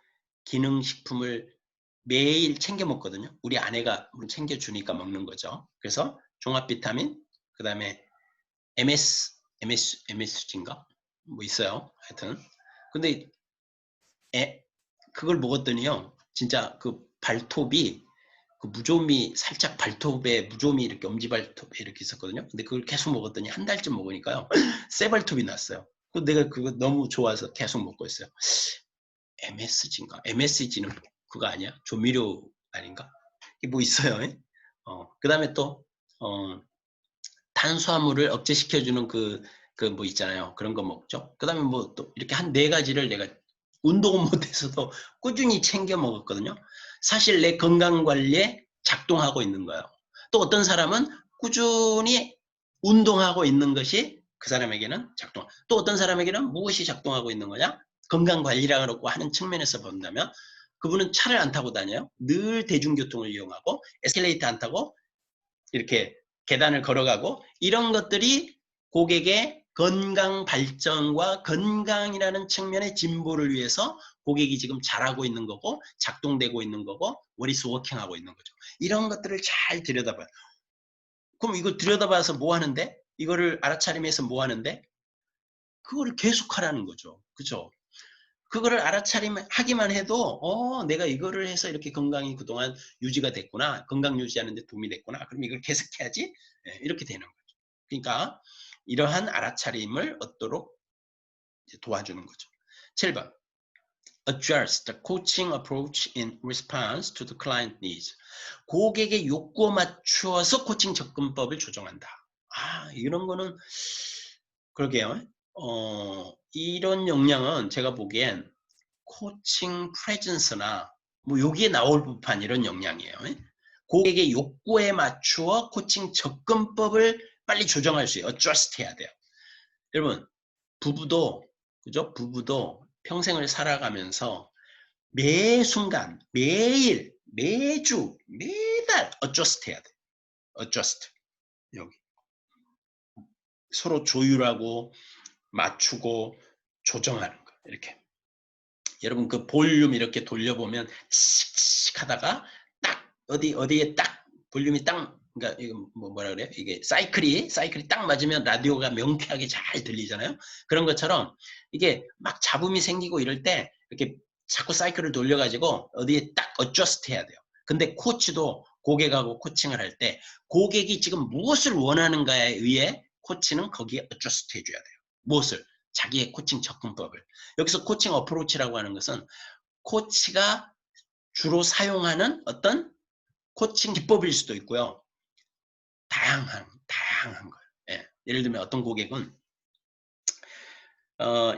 기능식품을 매일 챙겨 먹거든요. 우리 아내가 챙겨주니까 먹는 거죠. 그래서 종합 비타민, 그 다음에 MSG인가? 뭐 있어요. 하여튼. 근데 그걸 먹었더니요. 진짜 그 발톱이 그 무좀이 살짝 발톱에 무좀이 이렇게 엄지발톱에 이렇게 있었거든요. 근데 그걸 계속 먹었더니 한 달쯤 먹으니까요. 쇠발톱이 났어요. 내가 그거 너무 좋아서 계속 먹고 있어요. MSG인가? MSG는 그거 아니야? 조미료 아닌가? 이게 뭐 있어요. 그 다음에 또 탄수화물을 억제시켜주는 그 뭐 있잖아요. 그런 거 먹죠. 그 다음에 뭐 또 이렇게 한 4가지를 내가 운동은 못해서도 꾸준히 챙겨 먹었거든요. 사실 내 건강관리에 작동하고 있는 거예요. 또 어떤 사람은 꾸준히 운동하고 있는 것이 그 사람에게는 작동. 또 어떤 사람에게는 무엇이 작동하고 있는 거냐? 건강관리라고 하는 측면에서 본다면 그분은 차를 안 타고 다녀요. 늘 대중교통을 이용하고 에스컬레이터 안 타고 이렇게 계단을 걸어가고 이런 것들이 고객의 건강 발전과 건강이라는 측면의 진보를 위해서 고객이 지금 잘하고 있는 거고 작동되고 있는 거고 what is working 하고 있는 거죠. 이런 것들을 잘 들여다봐요. 그럼 이거 들여다봐서 뭐 하는데? 이거를 알아차림해서 뭐 하는데? 그거를 계속하라는 거죠. 그죠? 그거를 알아차림하기만 해도 내가 이거를 해서 이렇게 건강이 그동안 유지가 됐구나. 건강 유지하는 데 도움이 됐구나. 그럼 이걸 계속해야지. 이렇게 되는 거죠. 그러니까 이러한 알아차림을 얻도록 도와주는 거죠. 7번. Adjust the coaching approach in response to the client needs. 고객의 욕구에 맞추어서 코칭 접근법을 조정한다. 이런 거는 그러게요. 이런 역량은 제가 보기엔 코칭 프레젠스나 뭐 여기에 나올 법한 이런 역량이에요. 고객의 욕구에 맞추어 코칭 접근법을 빨리 조정할 수 있어요. adjust 해야 돼요. 여러분 부부도 그죠? 부부도 평생을 살아가면서 매 순간 매일 매주 매달 adjust 해야 돼요. adjust 여기 서로 조율하고 맞추고 조정하는 거 이렇게. 여러분 그 볼륨 이렇게 돌려보면 씩씩 하다가 딱 어디에 딱 볼륨이 딱 그러니까 이거 뭐라 그래요? 이게 사이클이 딱 맞으면 라디오가 명쾌하게 잘 들리잖아요. 그런 것처럼 이게 막 잡음이 생기고 이럴 때 이렇게 자꾸 사이클을 돌려가지고 어디에 딱 어저스트 해야 돼요. 근데 코치도 고객하고 코칭을 할 때 고객이 지금 무엇을 원하는가에 의해 코치는 거기에 어저스트 해줘야 돼요. 무엇을? 자기의 코칭 접근법을. 여기서 코칭 어프로치라고 하는 것은 코치가 주로 사용하는 어떤 코칭 기법일 수도 있고요. 다양한 거예요. 예를 들면 어떤 고객은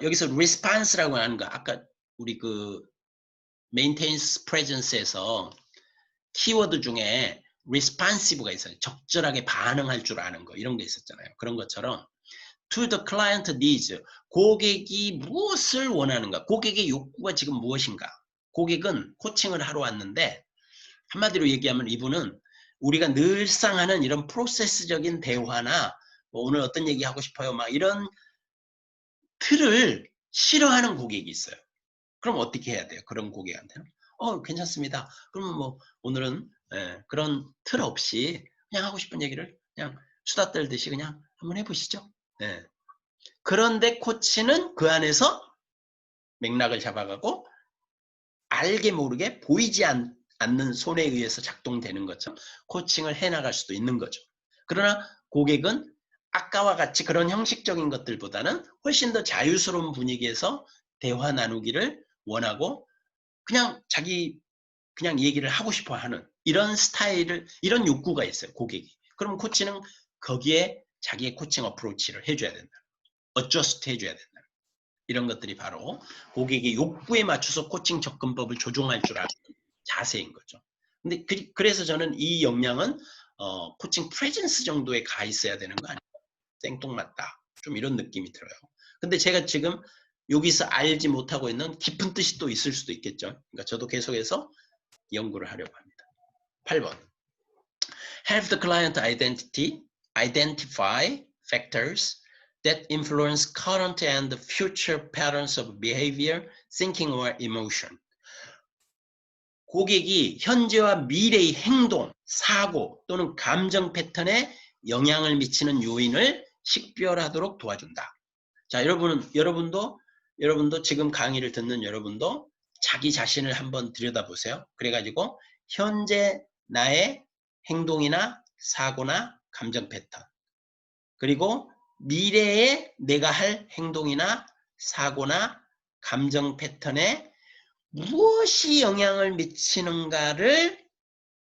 여기서 response라고 하는 거 아까 우리 그 maintenance presence에서 키워드 중에 responsive가 있어요. 적절하게 반응할 줄 아는 거 이런 게 있었잖아요. 그런 것처럼 to the client needs 고객이 무엇을 원하는가 고객의 욕구가 지금 무엇인가 고객은 코칭을 하러 왔는데 한마디로 얘기하면 이분은 우리가 늘상 하는 이런 프로세스적인 대화나 뭐 오늘 어떤 얘기 하고 싶어요 막 이런 틀을 싫어하는 고객이 있어요. 그럼 어떻게 해야 돼요? 그런 고객한테는 괜찮습니다. 그러면 뭐 오늘은 그런 틀 없이 그냥 하고 싶은 얘기를 그냥 수다 떨듯이 그냥 한번 해보시죠. 그런데 코치는 그 안에서 맥락을 잡아가고 알게 모르게 보이지 않는 손에 의해서 작동되는 것처럼 코칭을 해나갈 수도 있는 거죠. 그러나 고객은 아까와 같이 그런 형식적인 것들보다는 훨씬 더 자유스러운 분위기에서 대화 나누기를 원하고 그냥 자기 그냥 얘기를 하고 싶어 하는 이런 스타일을 이런 욕구가 있어요. 고객이. 그럼 코치는 거기에 자기의 코칭 어프로치를 해줘야 된다. 어저스트 해줘야 된다. 이런 것들이 바로 고객의 욕구에 맞춰서 코칭 접근법을 조종할 줄 아는 자세인 거죠. 근데 그래서 저는 이 역량은 코칭 프레젠스 정도에 가 있어야 되는 거 아니에요? 생뚱맞다. 좀 이런 느낌이 들어요. 근데 제가 지금 여기서 알지 못하고 있는 깊은 뜻이 또 있을 수도 있겠죠. 그러니까 저도 계속해서 연구를 하려고 합니다. 8번. Have the client identify factors that influence current and future patterns of behavior, thinking or emotion. 고객이 현재와 미래의 행동, 사고 또는 감정 패턴에 영향을 미치는 요인을 식별하도록 도와준다. 자, 여러분도 지금 강의를 듣는 여러분도 자기 자신을 한번 들여다보세요. 그래가지고 현재 나의 행동이나 사고나 감정 패턴, 그리고 미래에 내가 할 행동이나 사고나 감정 패턴에 무엇이 영향을 미치는가를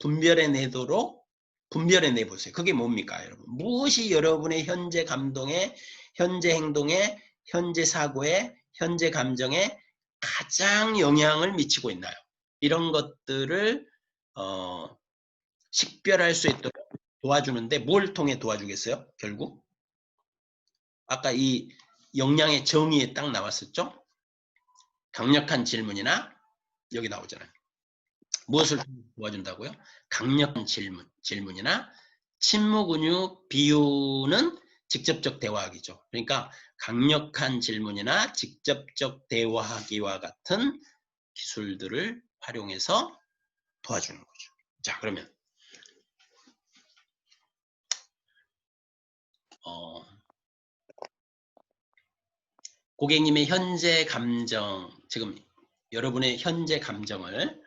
분별해 내보세요. 그게 뭡니까, 여러분? 무엇이 여러분의 현재 감동에, 현재 행동에, 현재 사고에, 현재 감정에 가장 영향을 미치고 있나요? 이런 것들을 식별할 수 있도록 도와주는데 뭘 통해 도와주겠어요? 결국 아까 이 역량의 정의에 딱 나왔었죠? 강력한 질문이나 여기 나오잖아요. 무엇을 도와준다고요? 강력한 질문이나 침묵, 은유, 비유는 직접적 대화하기죠. 그러니까 강력한 질문이나 직접적 대화하기와 같은 기술들을 활용해서 도와주는 거죠. 자, 그러면 고객님의 현재 감정, 지금 여러분의 현재 감정을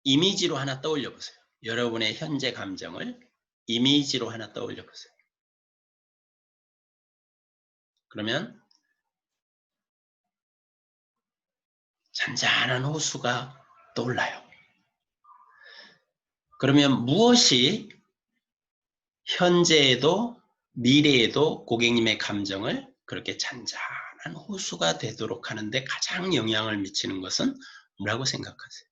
이미지로 하나 떠올려 보세요. 여러분의 현재 감정을 이미지로 하나 떠올려 보세요. 그러면 잔잔한 호수가 떠올라요. 그러면 무엇이 현재에도 미래에도 고객님의 감정을 그렇게 잔잔한 호수가 되도록 하는데 가장 영향을 미치는 것은 뭐라고 생각하세요?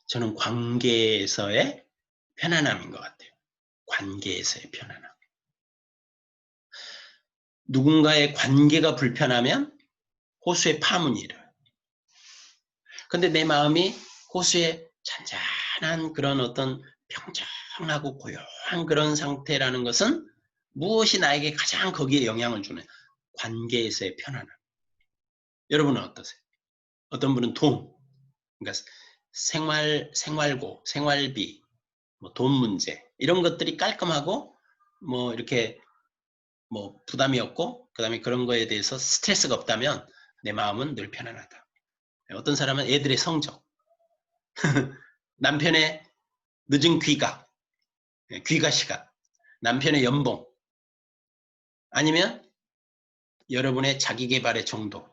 저는 관계에서의 편안함인 것 같아요. 관계에서의 편안함. 누군가의 관계가 불편하면 호수에 파문이 일어요. 근데 내 마음이 호수에 잔잔한 그런 어떤 평정하고 고요한 그런 상태라는 것은 무엇이 나에게 가장 거기에 영향을 주는 관계에서의 편안함. 여러분은 어떠세요? 어떤 분은 돈, 그러니까 생활고, 생활비, 뭐 돈 문제 이런 것들이 깔끔하고 뭐 이렇게 뭐 부담이 없고 그다음에 그런 거에 대해서 스트레스가 없다면 내 마음은 늘 편안하다. 어떤 사람은 애들의 성적, 남편의 늦은 귀가 시간, 남편의 연봉, 아니면 여러분의 자기계발의 정도.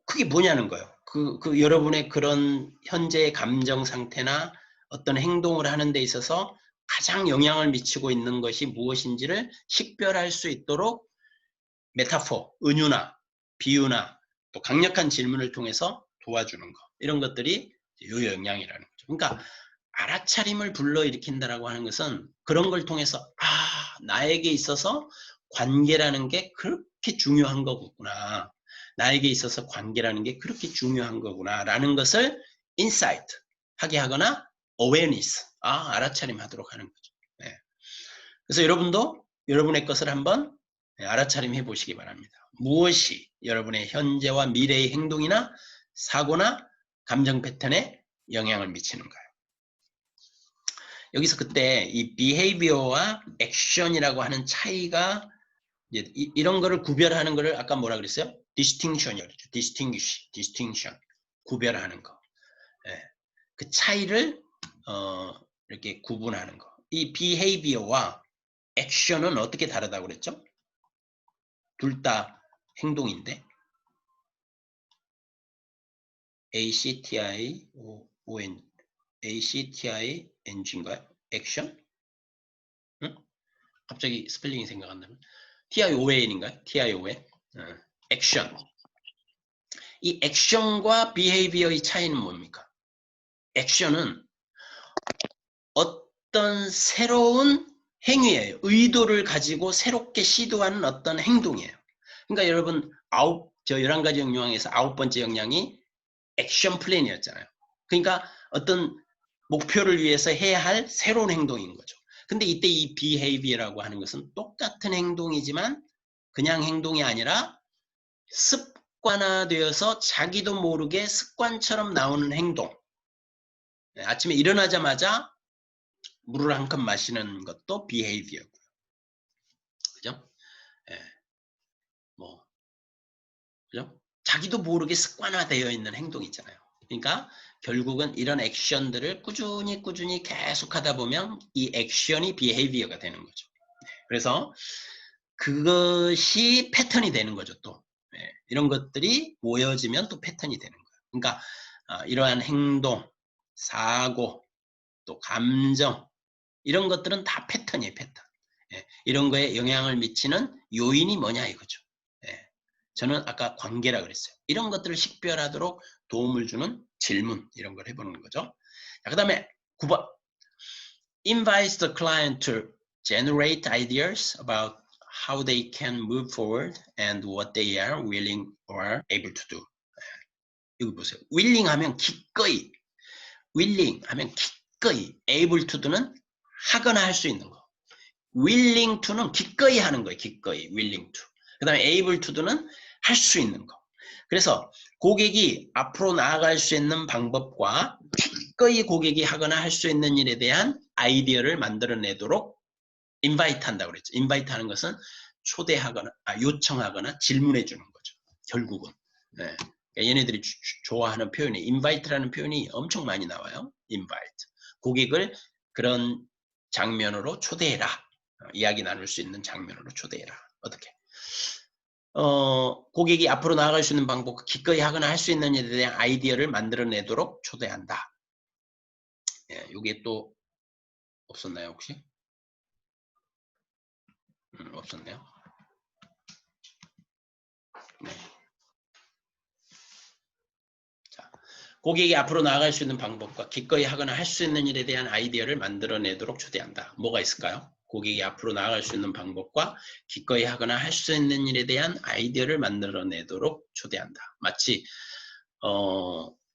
그게 뭐냐는 거예요. 그 여러분의 그런 현재의 감정 상태나 어떤 행동을 하는 데 있어서 가장 영향을 미치고 있는 것이 무엇인지를 식별할 수 있도록 메타포, 은유나 비유나 또 강력한 질문을 통해서 도와주는 것. 이런 것들이 요영양이라는 거죠. 그러니까 알아차림을 불러일으킨다라고 하는 것은 그런 걸 통해서 나에게 있어서 관계라는 게 그렇게 중요한 거구나. 나에게 있어서 관계라는 게 그렇게 중요한 거구나 라는 것을 인사이트 하게 하거나 어웨어니스, 알아차림 하도록 하는 거죠. 네. 그래서 여러분도 여러분의 것을 한번 알아차림 해보시기 바랍니다. 무엇이 여러분의 현재와 미래의 행동이나 사고나 감정 패턴에 영향을 미치는가요? 여기서 그때 이 behavior와 action이라고 하는 차이가 이런 거를 구별하는 거를 아까 뭐라 그랬어요? distinction이라고 그랬죠. distinction. 구별하는 거. 예. 그 차이를 이렇게 구분하는 거. 이 behavior와 action은 어떻게 다르다고 그랬죠? 둘 다 행동인데 ACTIONG인가요? 액션? 응? 갑자기 스펠링이 생각 안 나면 TION인가요? TION? 액션. 이 액션과 behavior의 차이는 뭡니까? 액션은 어떤 새로운 행위예요. 의도를 가지고 새롭게 시도하는 어떤 행동이에요. 그러니까 여러분 11가지 역량에서 9번째 역량이 액션 플랜이었잖아요. 그러니까 어떤 목표를 위해서 해야 할 새로운 행동인 거죠. 근데 이때 이 behavior라고 하는 것은 똑같은 행동이지만 그냥 행동이 아니라 습관화되어서 자기도 모르게 습관처럼 나오는 행동. 아침에 일어나자마자 물을 한 컵 마시는 것도 behavior고요. 그죠? 예. 뭐, 그죠? 자기도 모르게 습관화되어 있는 행동이잖아요. 그러니까 결국은 이런 액션들을 꾸준히 계속 하다 보면 이 액션이 behavior가 되는 거죠. 그래서 그것이 패턴이 되는 거죠, 또. 예, 이런 것들이 모여지면 또 패턴이 되는 거예요. 그러니까 이러한 행동, 사고, 또 감정 이런 것들은 다 패턴이에요, 패턴. 예, 이런 거에 영향을 미치는 요인이 뭐냐 이거죠. 예, 저는 아까 관계라 그랬어요. 이런 것들을 식별하도록 도움을 주는 질문 이런 걸 해보는 거죠. 그 다음에 9번 invites the client to generate ideas about how they can move forward and what they are willing or able to do. 여기 보세요. willing 하면 기꺼이, willing 하면 기꺼이, able to do는 하거나 할 수 있는 거. willing to는 기꺼이 하는 거예요. 기꺼이, willing to. 그 다음에 able to do는 할 수 있는 거. 그래서 고객이 앞으로 나아갈 수 있는 방법과 기꺼이 고객이 하거나 할 수 있는 일에 대한 아이디어를 만들어내도록 invite 한다고 그랬죠. invite 하는 것은 초대하거나, 요청하거나 질문해 주는 거죠. 결국은. 네. 그러니까 얘네들이 좋아하는 표현이 invite라는 표현이 엄청 많이 나와요. invite. 고객을 그런 장면으로 초대해라. 이야기 나눌 수 있는 장면으로 초대해라. 어떻게? 고객이 앞으로 나아갈 수 있는 방법, 기꺼이 하거나 할 수 있는 일에 대한 아이디어를 만들어내도록 초대한다. 예, 이게 또 없었나요, 혹시? 없었네요. 네. 자, 고객이 앞으로 나아갈 수 있는 방법과 기꺼이 하거나 할 수 있는 일에 대한 아이디어를 만들어내도록 초대한다. 뭐가 있을까요? 고객이 앞으로 나아갈 수 있는 방법과 기꺼이 하거나 할 수 있는 일에 대한 아이디어를 만들어내도록 초대한다. 마치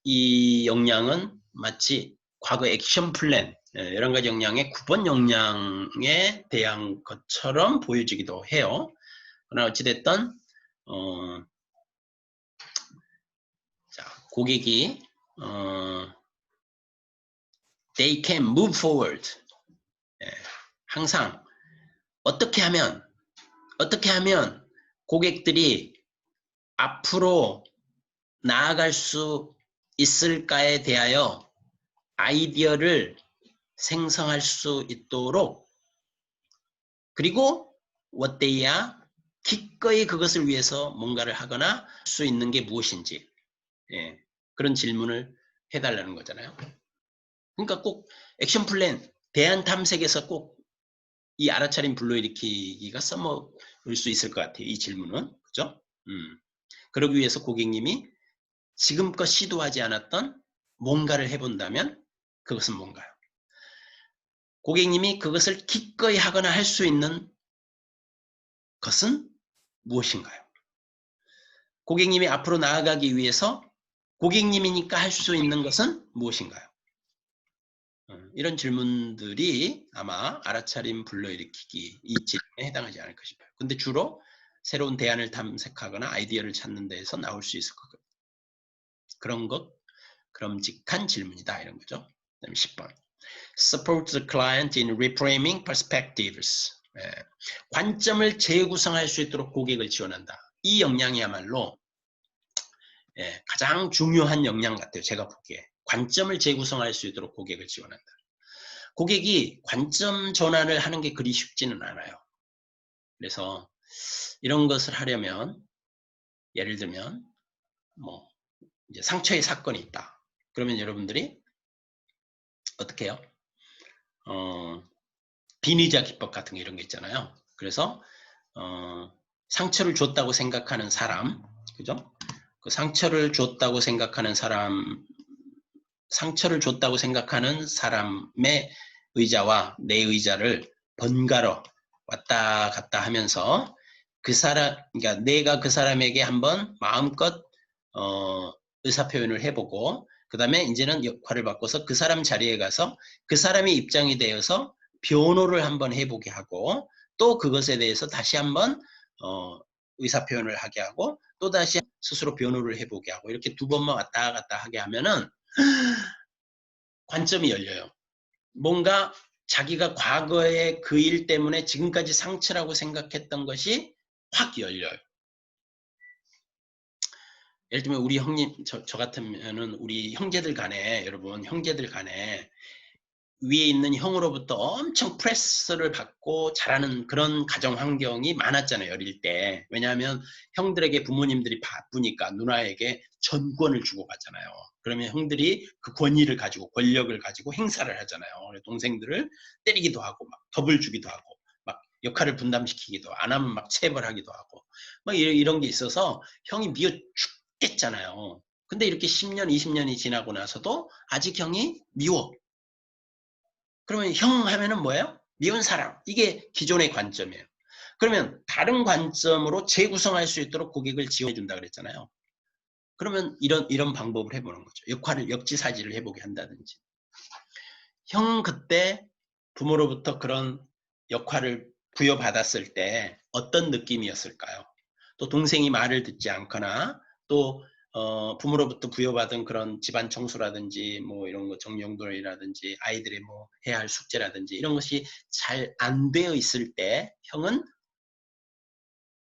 이 역량은 마치 과거 액션 플랜 여러 가지 역량의 9번 역량에 대한 것처럼 보여지기도 해요. 그러나 어찌됐든 자, 고객이 they can move forward. 예, 항상 어떻게 하면 고객들이 앞으로 나아갈 수 있을까에 대하여 아이디어를 생성할 수 있도록 그리고 what they are 기꺼이 그것을 위해서 뭔가를 하거나 할 수 있는 게 무엇인지 예, 그런 질문을 해달라는 거잖아요. 그러니까 꼭 액션 플랜 대안 탐색에서 꼭 이 알아차림 불러일으키기가 써먹을 수 있을 것 같아요. 이 질문은 그죠? 그러기 위해서 고객님이 지금껏 시도하지 않았던 뭔가를 해본다면 그것은 뭔가요? 고객님이 그것을 기꺼이 하거나 할 수 있는 것은 무엇인가요? 고객님이 앞으로 나아가기 위해서 고객님이니까 할 수 있는 것은 무엇인가요? 이런 질문들이 아마 알아차림 불러일으키기 이 질문에 해당하지 않을까 싶어요. 근데 주로 새로운 대안을 탐색하거나 아이디어를 찾는 데에서 나올 수 있을 것 같아요. 그런 것, 그럼직한 질문이다 이런 거죠. 그다음에 10번. Support the client in reframing perspectives. 예, 관점을 재구성할 수 있도록 고객을 지원한다. 이 역량이야말로 예, 가장 중요한 역량 같아요. 제가 보기에. 관점을 재구성할 수 있도록 고객을 지원한다. 고객이 관점 전환을 하는 게 그리 쉽지는 않아요. 그래서 이런 것을 하려면 예를 들면 뭐 이제 상처의 사건이 있다. 그러면 여러분들이 어떻게 해요? 빈의자 기법 같은 게 이런 게 있잖아요. 그래서 상처를 줬다고 생각하는 사람, 그죠? 그 상처를 줬다고 생각하는 사람의 의자와 내 의자를 번갈아 왔다 갔다 하면서 그러니까 내가 그 사람에게 한번 마음껏 의사표현을 해보고 그 다음에 이제는 역할을 바꿔서 그 사람 자리에 가서 그 사람의 입장이 되어서 변호를 한번 해보게 하고 또 그것에 대해서 다시 한번 의사표현을 하게 하고 또 다시 스스로 변호를 해보게 하고 이렇게 두 번만 왔다 갔다 하게 하면은 관점이 열려요. 뭔가 자기가 과거의 그 일 때문에 지금까지 상처라고 생각했던 것이 확 열려요. 예를 들면 우리 형님, 저 같으면은 우리 형제들 간에, 여러분 형제들 간에 위에 있는 형으로부터 엄청 프레스를 받고 자라는 그런 가정 환경이 많았잖아요. 어릴 때. 왜냐하면 형들에게 부모님들이 바쁘니까 누나에게 전권을 주고받잖아요. 그러면 형들이 그 권위를 가지고 권력을 가지고 행사를 하잖아요. 동생들을 때리기도 하고 막 겁을 주기도 하고 막 역할을 분담시키기도, 안 하면 막 체벌하기도 하고 막 이런 게 있어서 형이 미워 죽겠잖아요. 근데 이렇게 10년, 20년이 지나고 나서도 아직 형이 미워. 그러면 형 하면은 뭐예요? 미운 사람. 이게 기존의 관점이에요. 그러면 다른 관점으로 재구성할 수 있도록 고객을 지원해 준다 그랬잖아요. 그러면 이런 방법을 해보는 거죠. 역할을 역지사지를 해보게 한다든지. 형 그때 부모로부터 그런 역할을 부여받았을 때 어떤 느낌이었을까요? 또 동생이 말을 듣지 않거나 또 부모로부터 부여받은 그런 집안 청소라든지 뭐 이런 거 정리용돈이라든지 아이들의 뭐 해야 할 숙제라든지 이런 것이 잘 안 되어 있을 때 형은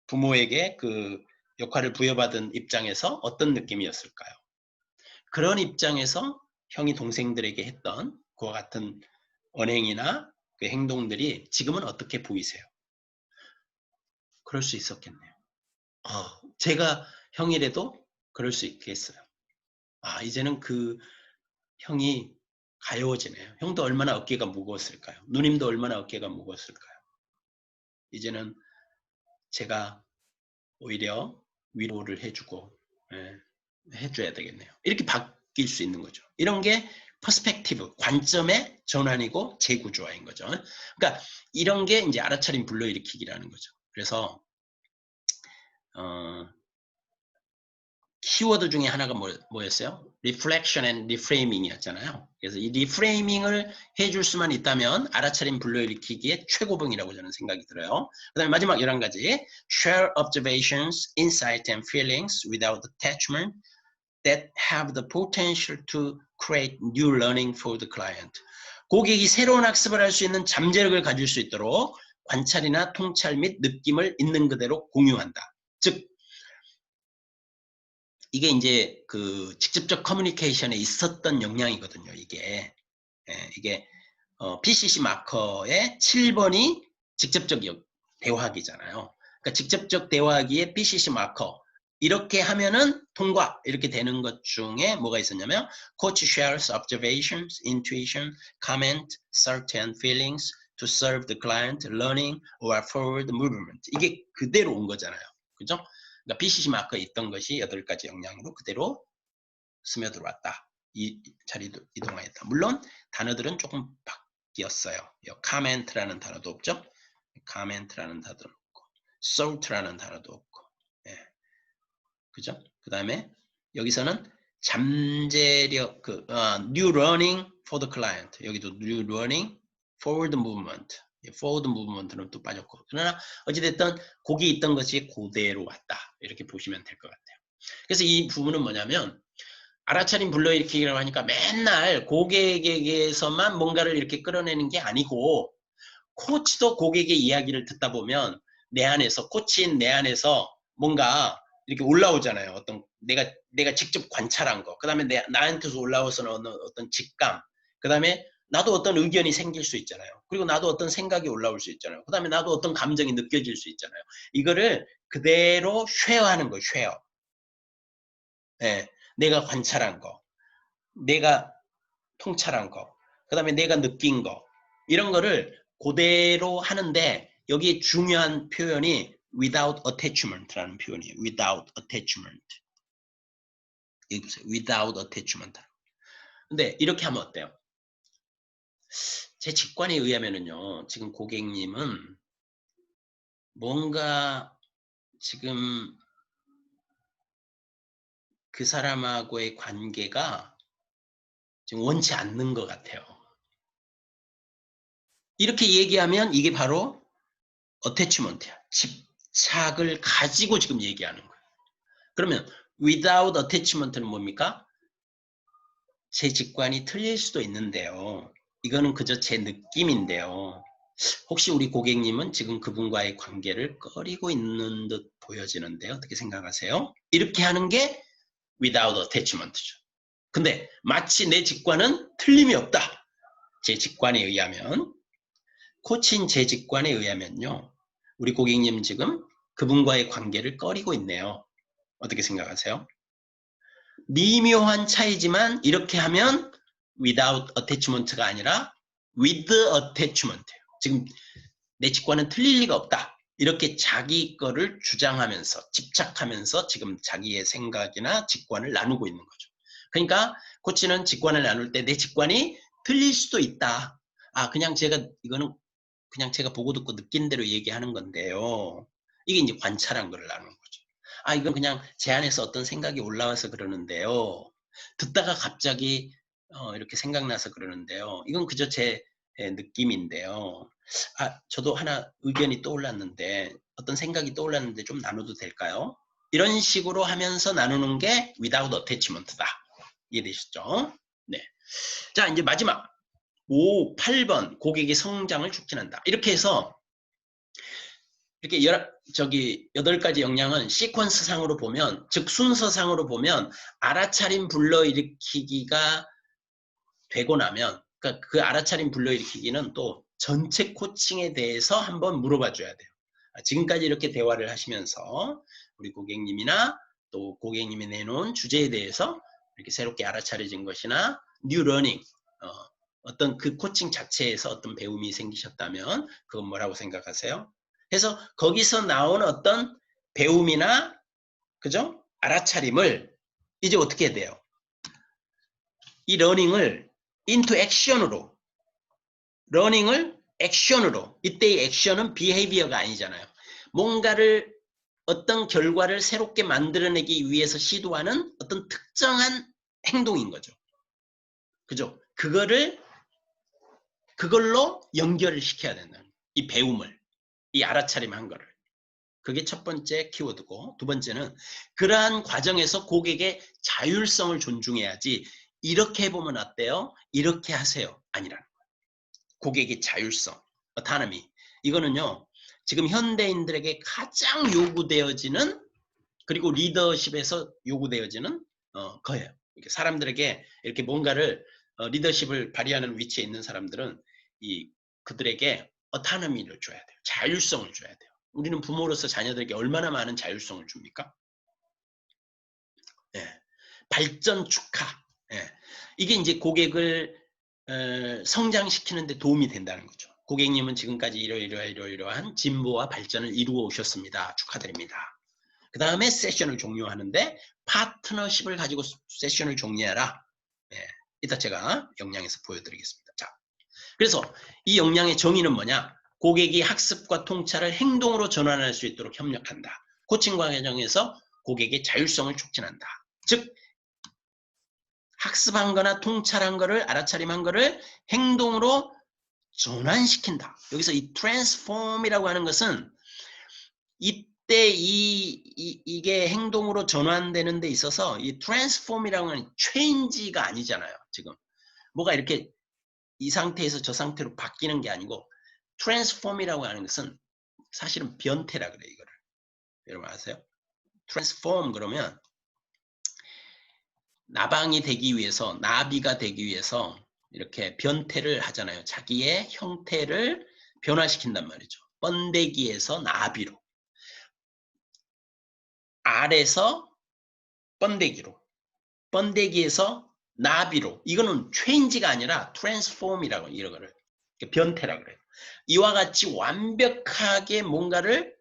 부모에게 그 역할을 부여받은 입장에서 어떤 느낌이었을까요? 그런 입장에서 형이 동생들에게 했던 그와 같은 언행이나 그 행동들이 지금은 어떻게 보이세요? 그럴 수 있었겠네요. 제가 형이라도 그럴 수 있겠어요. 이제는 그 형이 가여워지네요. 형도 얼마나 어깨가 무거웠을까요? 누님도 얼마나 어깨가 무거웠을까요? 이제는 제가 오히려 위로를 해주고 해줘야 되겠네요. 이렇게 바뀔 수 있는 거죠. 이런 게 퍼스펙티브, 관점의 전환이고 재구조화인 거죠. 그러니까 이런 게 이제 알아차림 불러일으키기라는 거죠. 그래서 키워드 중에 하나가 뭐였어요? Reflection and Reframing이었잖아요. 그래서 이 리프레이밍을 해줄 수만 있다면 알아차림 불러일으키기의 최고봉이라고 저는 생각이 들어요. 그 다음에 마지막 11가지 Share observations, insight and feelings without attachment that have the potential to create new learning for the client. 고객이 새로운 학습을 할 수 있는 잠재력을 가질 수 있도록 관찰이나 통찰 및 느낌을 있는 그대로 공유한다. 즉 이게 이제 그 직접적 커뮤니케이션에 있었던 역량이거든요. 이게 이게 PCC 마커의 7번이 직접적 대화하기잖아요. 그러니까 직접적 대화하기에 PCC 마커 이렇게 하면은 통과 이렇게 되는 것 중에 뭐가 있었냐면 Coach shares observations, intuition, comment, certain feelings to serve the client, learning or forward movement. 이게 그대로 온 거잖아요. 그죠? 그러니까 PCC 마커에 있던 것이 8가지 역량으로 그대로 스며들어왔다. 이 자리도 이동하였다. 물론 단어들은 조금 바뀌었어요. comment라는 단어도 없죠. comment라는 단어도 없고 salt라는 단어도 없고 그죠? 그 다음에 여기서는 잠재력 new learning for the client 여기도 new learning forward movement forward movement는 또 빠졌고 그러나 어찌됐든 거기 있던 것이 그대로 왔다 이렇게 보시면 될 것 같아요. 그래서 이 부분은 뭐냐면 알아차림 불러일으키기라고 하니까 맨날 고객에게서만 뭔가를 이렇게 끌어내는 게 아니고 코치도 고객의 이야기를 듣다 보면 내 안에서 코치인 내 안에서 뭔가 이렇게 올라오잖아요. 어떤 내가 직접 관찰한 거. 그다음에 나한테서 올라와서는 어떤 직감. 그다음에 나도 어떤 의견이 생길 수 있잖아요. 그리고 나도 어떤 생각이 올라올 수 있잖아요. 그다음에 나도 어떤 감정이 느껴질 수 있잖아요. 이거를 그대로 쉐어하는 거예요. 쉐어. 네, 내가 관찰한 거, 내가 통찰한 거, 그다음에 내가 느낀 거 이런 거를 그대로 하는데 여기에 중요한 표현이 without attachment라는 표현이에요. without attachment. 여기 보세요. without attachment. 근데 이렇게 하면 어때요? 제 직관에 의하면은요. 지금 고객님은 뭔가 지금 그 사람하고의 관계가 지금 원치 않는 것 같아요. 이렇게 얘기하면 이게 바로 attachment야. 집착을 가지고 지금 얘기하는 거예요. 그러면 without attachment는 뭡니까? 제 직관이 틀릴 수도 있는데요. 이거는 그저 제 느낌인데요. 혹시 우리 고객님은 지금 그분과의 관계를 꺼리고 있는 듯 보여지는데 어떻게 생각하세요? 이렇게 하는 게 without attachment죠. 근데 마치 내 직관은 틀림이 없다. 제 직관에 의하면, 코치인 제 직관에 의하면요. 우리 고객님 지금 그분과의 관계를 꺼리고 있네요. 어떻게 생각하세요? 미묘한 차이지만 이렇게 하면 without attachment가 아니라 with attachment예요. 지금 내 직관은 틀릴 리가 없다. 이렇게 자기 거를 주장하면서 집착하면서 지금 자기의 생각이나 직관을 나누고 있는 거죠. 그러니까 코치는 직관을 나눌 때 내 직관이 틀릴 수도 있다. 아, 이거는 그냥 제가 보고 듣고 느낀 대로 얘기하는 건데요. 이게 이제 관찰한 거를 나누는 거죠. 아, 이건 그냥 제 안에서 어떤 생각이 올라와서 그러는데요. 듣다가 갑자기 이렇게 생각나서 그러는데요. 이건 그저 제 느낌인데요. 아, 저도 하나 의견이 떠올랐는데, 어떤 생각이 떠올랐는데 좀 나눠도 될까요? 이런 식으로 하면서 나누는 게 without attachment다. 이해되셨죠? 네. 자, 이제 마지막. 8번 고객의 성장을 촉진한다. 이렇게 해서 이렇게 8가지 역량은 시퀀스상으로 보면, 즉 순서상으로 보면 알아차림 불러일으키기가 되고 나면, 그러니까 그 알아차림 불러일으키기는 또 전체 코칭에 대해서 한번 물어봐 줘야 돼요. 지금까지 이렇게 대화를 하시면서 우리 고객님이나 또 고객님이 내놓은 주제에 대해서 이렇게 새롭게 알아차려진 것이나 뉴 러닝, 어떤 그 코칭 자체에서 어떤 배움이 생기셨다면 그건 뭐라고 생각하세요? 그래서 거기서 나온 어떤 배움이나, 그죠? 알아차림을 이제 어떻게 해야 돼요? 이 러닝을 into action으로, 러닝을 액션으로, 이때의 액션은 behavior가 아니잖아요. 뭔가를, 어떤 결과를 새롭게 만들어내기 위해서 시도하는 어떤 특정한 행동인 거죠. 그죠? 그걸로 연결을 시켜야 된다는, 이 배움을, 이 알아차림한 거를. 그게 첫 번째 키워드고, 두 번째는 그러한 과정에서 고객의 자율성을 존중해야지, 이렇게 해보면 어때요? 이렇게 하세요. 아니라는 거예요. 고객의 자율성, autonomy. 이거는요, 지금 현대인들에게 가장 요구되어지는, 그리고 리더십에서 요구되어지는 거예요. 이렇게 사람들에게 이렇게 뭔가를 리더십을 발휘하는 위치에 있는 사람들은 그들에게 autonomy를 줘야 돼요. 자율성을 줘야 돼요. 우리는 부모로서 자녀들에게 얼마나 많은 자율성을 줍니까? 예. 발전 축하. 예. 이게 이제 고객을 성장시키는 데 도움이 된다는 거죠. 고객님은 지금까지 이러이러한 진보와 발전을 이루어 오셨습니다. 축하드립니다. 그 다음에 세션을 종료하는데 파트너십을 가지고 세션을 종료해라. 예. 이따 제가 역량에서 보여드리겠습니다. 자, 그래서 이 역량의 정의는 뭐냐? 고객이 학습과 통찰을 행동으로 전환할 수 있도록 협력한다. 코칭 과정에서 고객의 자율성을 촉진한다. 즉 학습한 거나 통찰한 거를, 알아차림한 거를 행동으로 전환시킨다. 여기서 이 transform이라고 하는 것은 이때 이게 행동으로 전환되는 데 있어서 이 transform이라고 하는 change가 아니잖아요. 지금 뭐가 이렇게 이 상태에서 저 상태로 바뀌는 게 아니고, transform이라고 하는 것은 사실은 변태라 그래요. 이거를 여러분 아세요? transform 그러면 나방이 되기 위해서, 나비가 되기 위해서 이렇게 변태를 하잖아요. 자기의 형태를 변화시킨단 말이죠. 번데기에서 나비로, 알에서 번데기로, 번데기에서 나비로. 이거는 change가 아니라 transform이라고, 이거를 변태라 그래요. 이와 같이 완벽하게 뭔가를,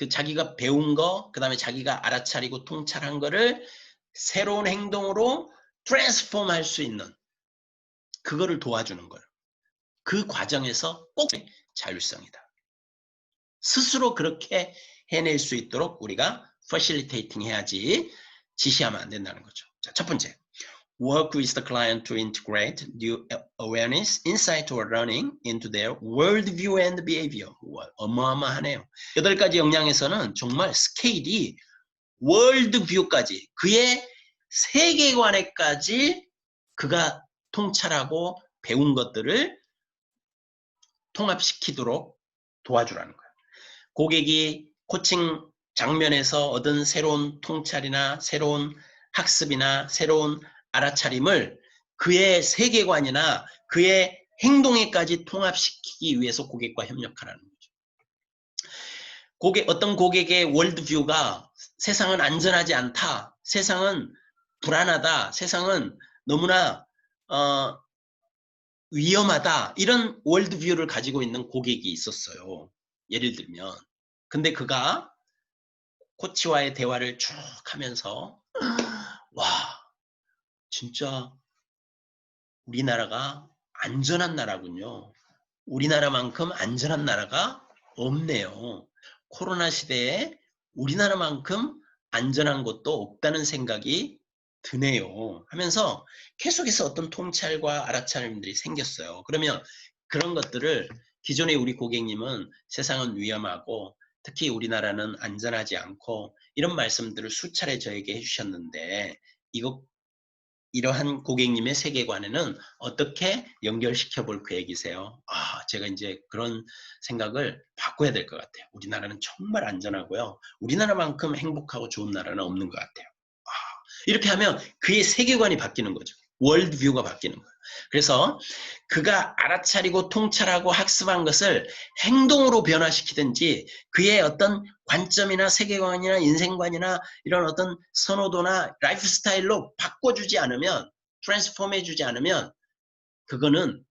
자기가 배운 거, 그 다음에 자기가 알아차리고 통찰한 거를 새로운 행동으로 트랜스폼 할 수 있는, 그거를 도와주는 거예요. 그 과정에서 꼭 자율성이다. 스스로 그렇게 해낼 수 있도록 우리가 facilitating 해야지 지시하면 안 된다는 거죠. 자, 첫 번째. Work with the client to integrate new awareness, insight or learning into their worldview and behavior. 어마어마하네요. 8가지 역량에서는 정말 스케일이 월드뷰까지, 그의 세계관에까지 그가 통찰하고 배운 것들을 통합시키도록 도와주라는 거예요. 고객이 코칭 장면에서 얻은 새로운 통찰이나 새로운 학습이나 새로운 알아차림을 그의 세계관이나 그의 행동에까지 통합시키기 위해서 고객과 협력하라는 거죠. 어떤 고객의 월드뷰가 세상은 안전하지 않다, 세상은 불안하다, 세상은 너무나 위험하다, 이런 월드뷰를 가지고 있는 고객이 있었어요. 예를 들면. 근데 그가 코치와의 대화를 쭉 하면서 와, 진짜 우리나라가 안전한 나라군요. 우리나라만큼 안전한 나라가 없네요. 코로나 시대에 우리나라만큼 안전한 곳도 없다는 생각이 드네요. 하면서 계속해서 어떤 통찰과 알아차림들이 생겼어요. 그러면 그런 것들을 기존의 우리 고객님은 세상은 위험하고 특히 우리나라는 안전하지 않고 이런 말씀들을 수차례 저에게 해주셨는데 이러한 고객님의 세계관에는 어떻게 연결시켜 볼 계획이세요? 제가 이제 그런 생각을 바꿔야 될 것 같아요. 우리나라는 정말 안전하고요. 우리나라만큼 행복하고 좋은 나라는 없는 것 같아요. 이렇게 하면 그의 세계관이 바뀌는 거죠. 월드뷰가 바뀌는 거예요. 그래서 그가 알아차리고 통찰하고 학습한 것을 행동으로 변화시키든지 그의 어떤 관점이나 세계관이나 인생관이나 이런 어떤 선호도나 라이프 스타일로 바꿔주지 않으면, 트랜스폼 해주지 않으면 그거는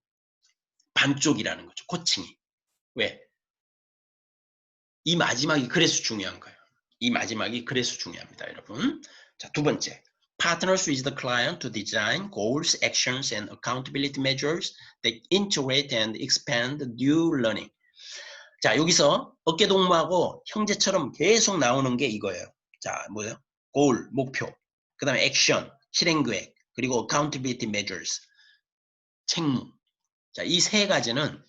반쪽이라는 거죠. 코칭이. 왜? 이 마지막이 그래서 중요한 거예요. 이 마지막이 그래서 중요합니다, 여러분. 자, 두 번째. Partners with the client to design goals, actions, and accountability measures that integrate and expand new learning. 자, 여기서 어깨동무하고 형제처럼 계속 나오는 게 이거예요. 자, 뭐예요? goal, 목표. 그 다음에 action, 실행계획. 그리고 accountability measures, 책무. 자, 이 세 가지는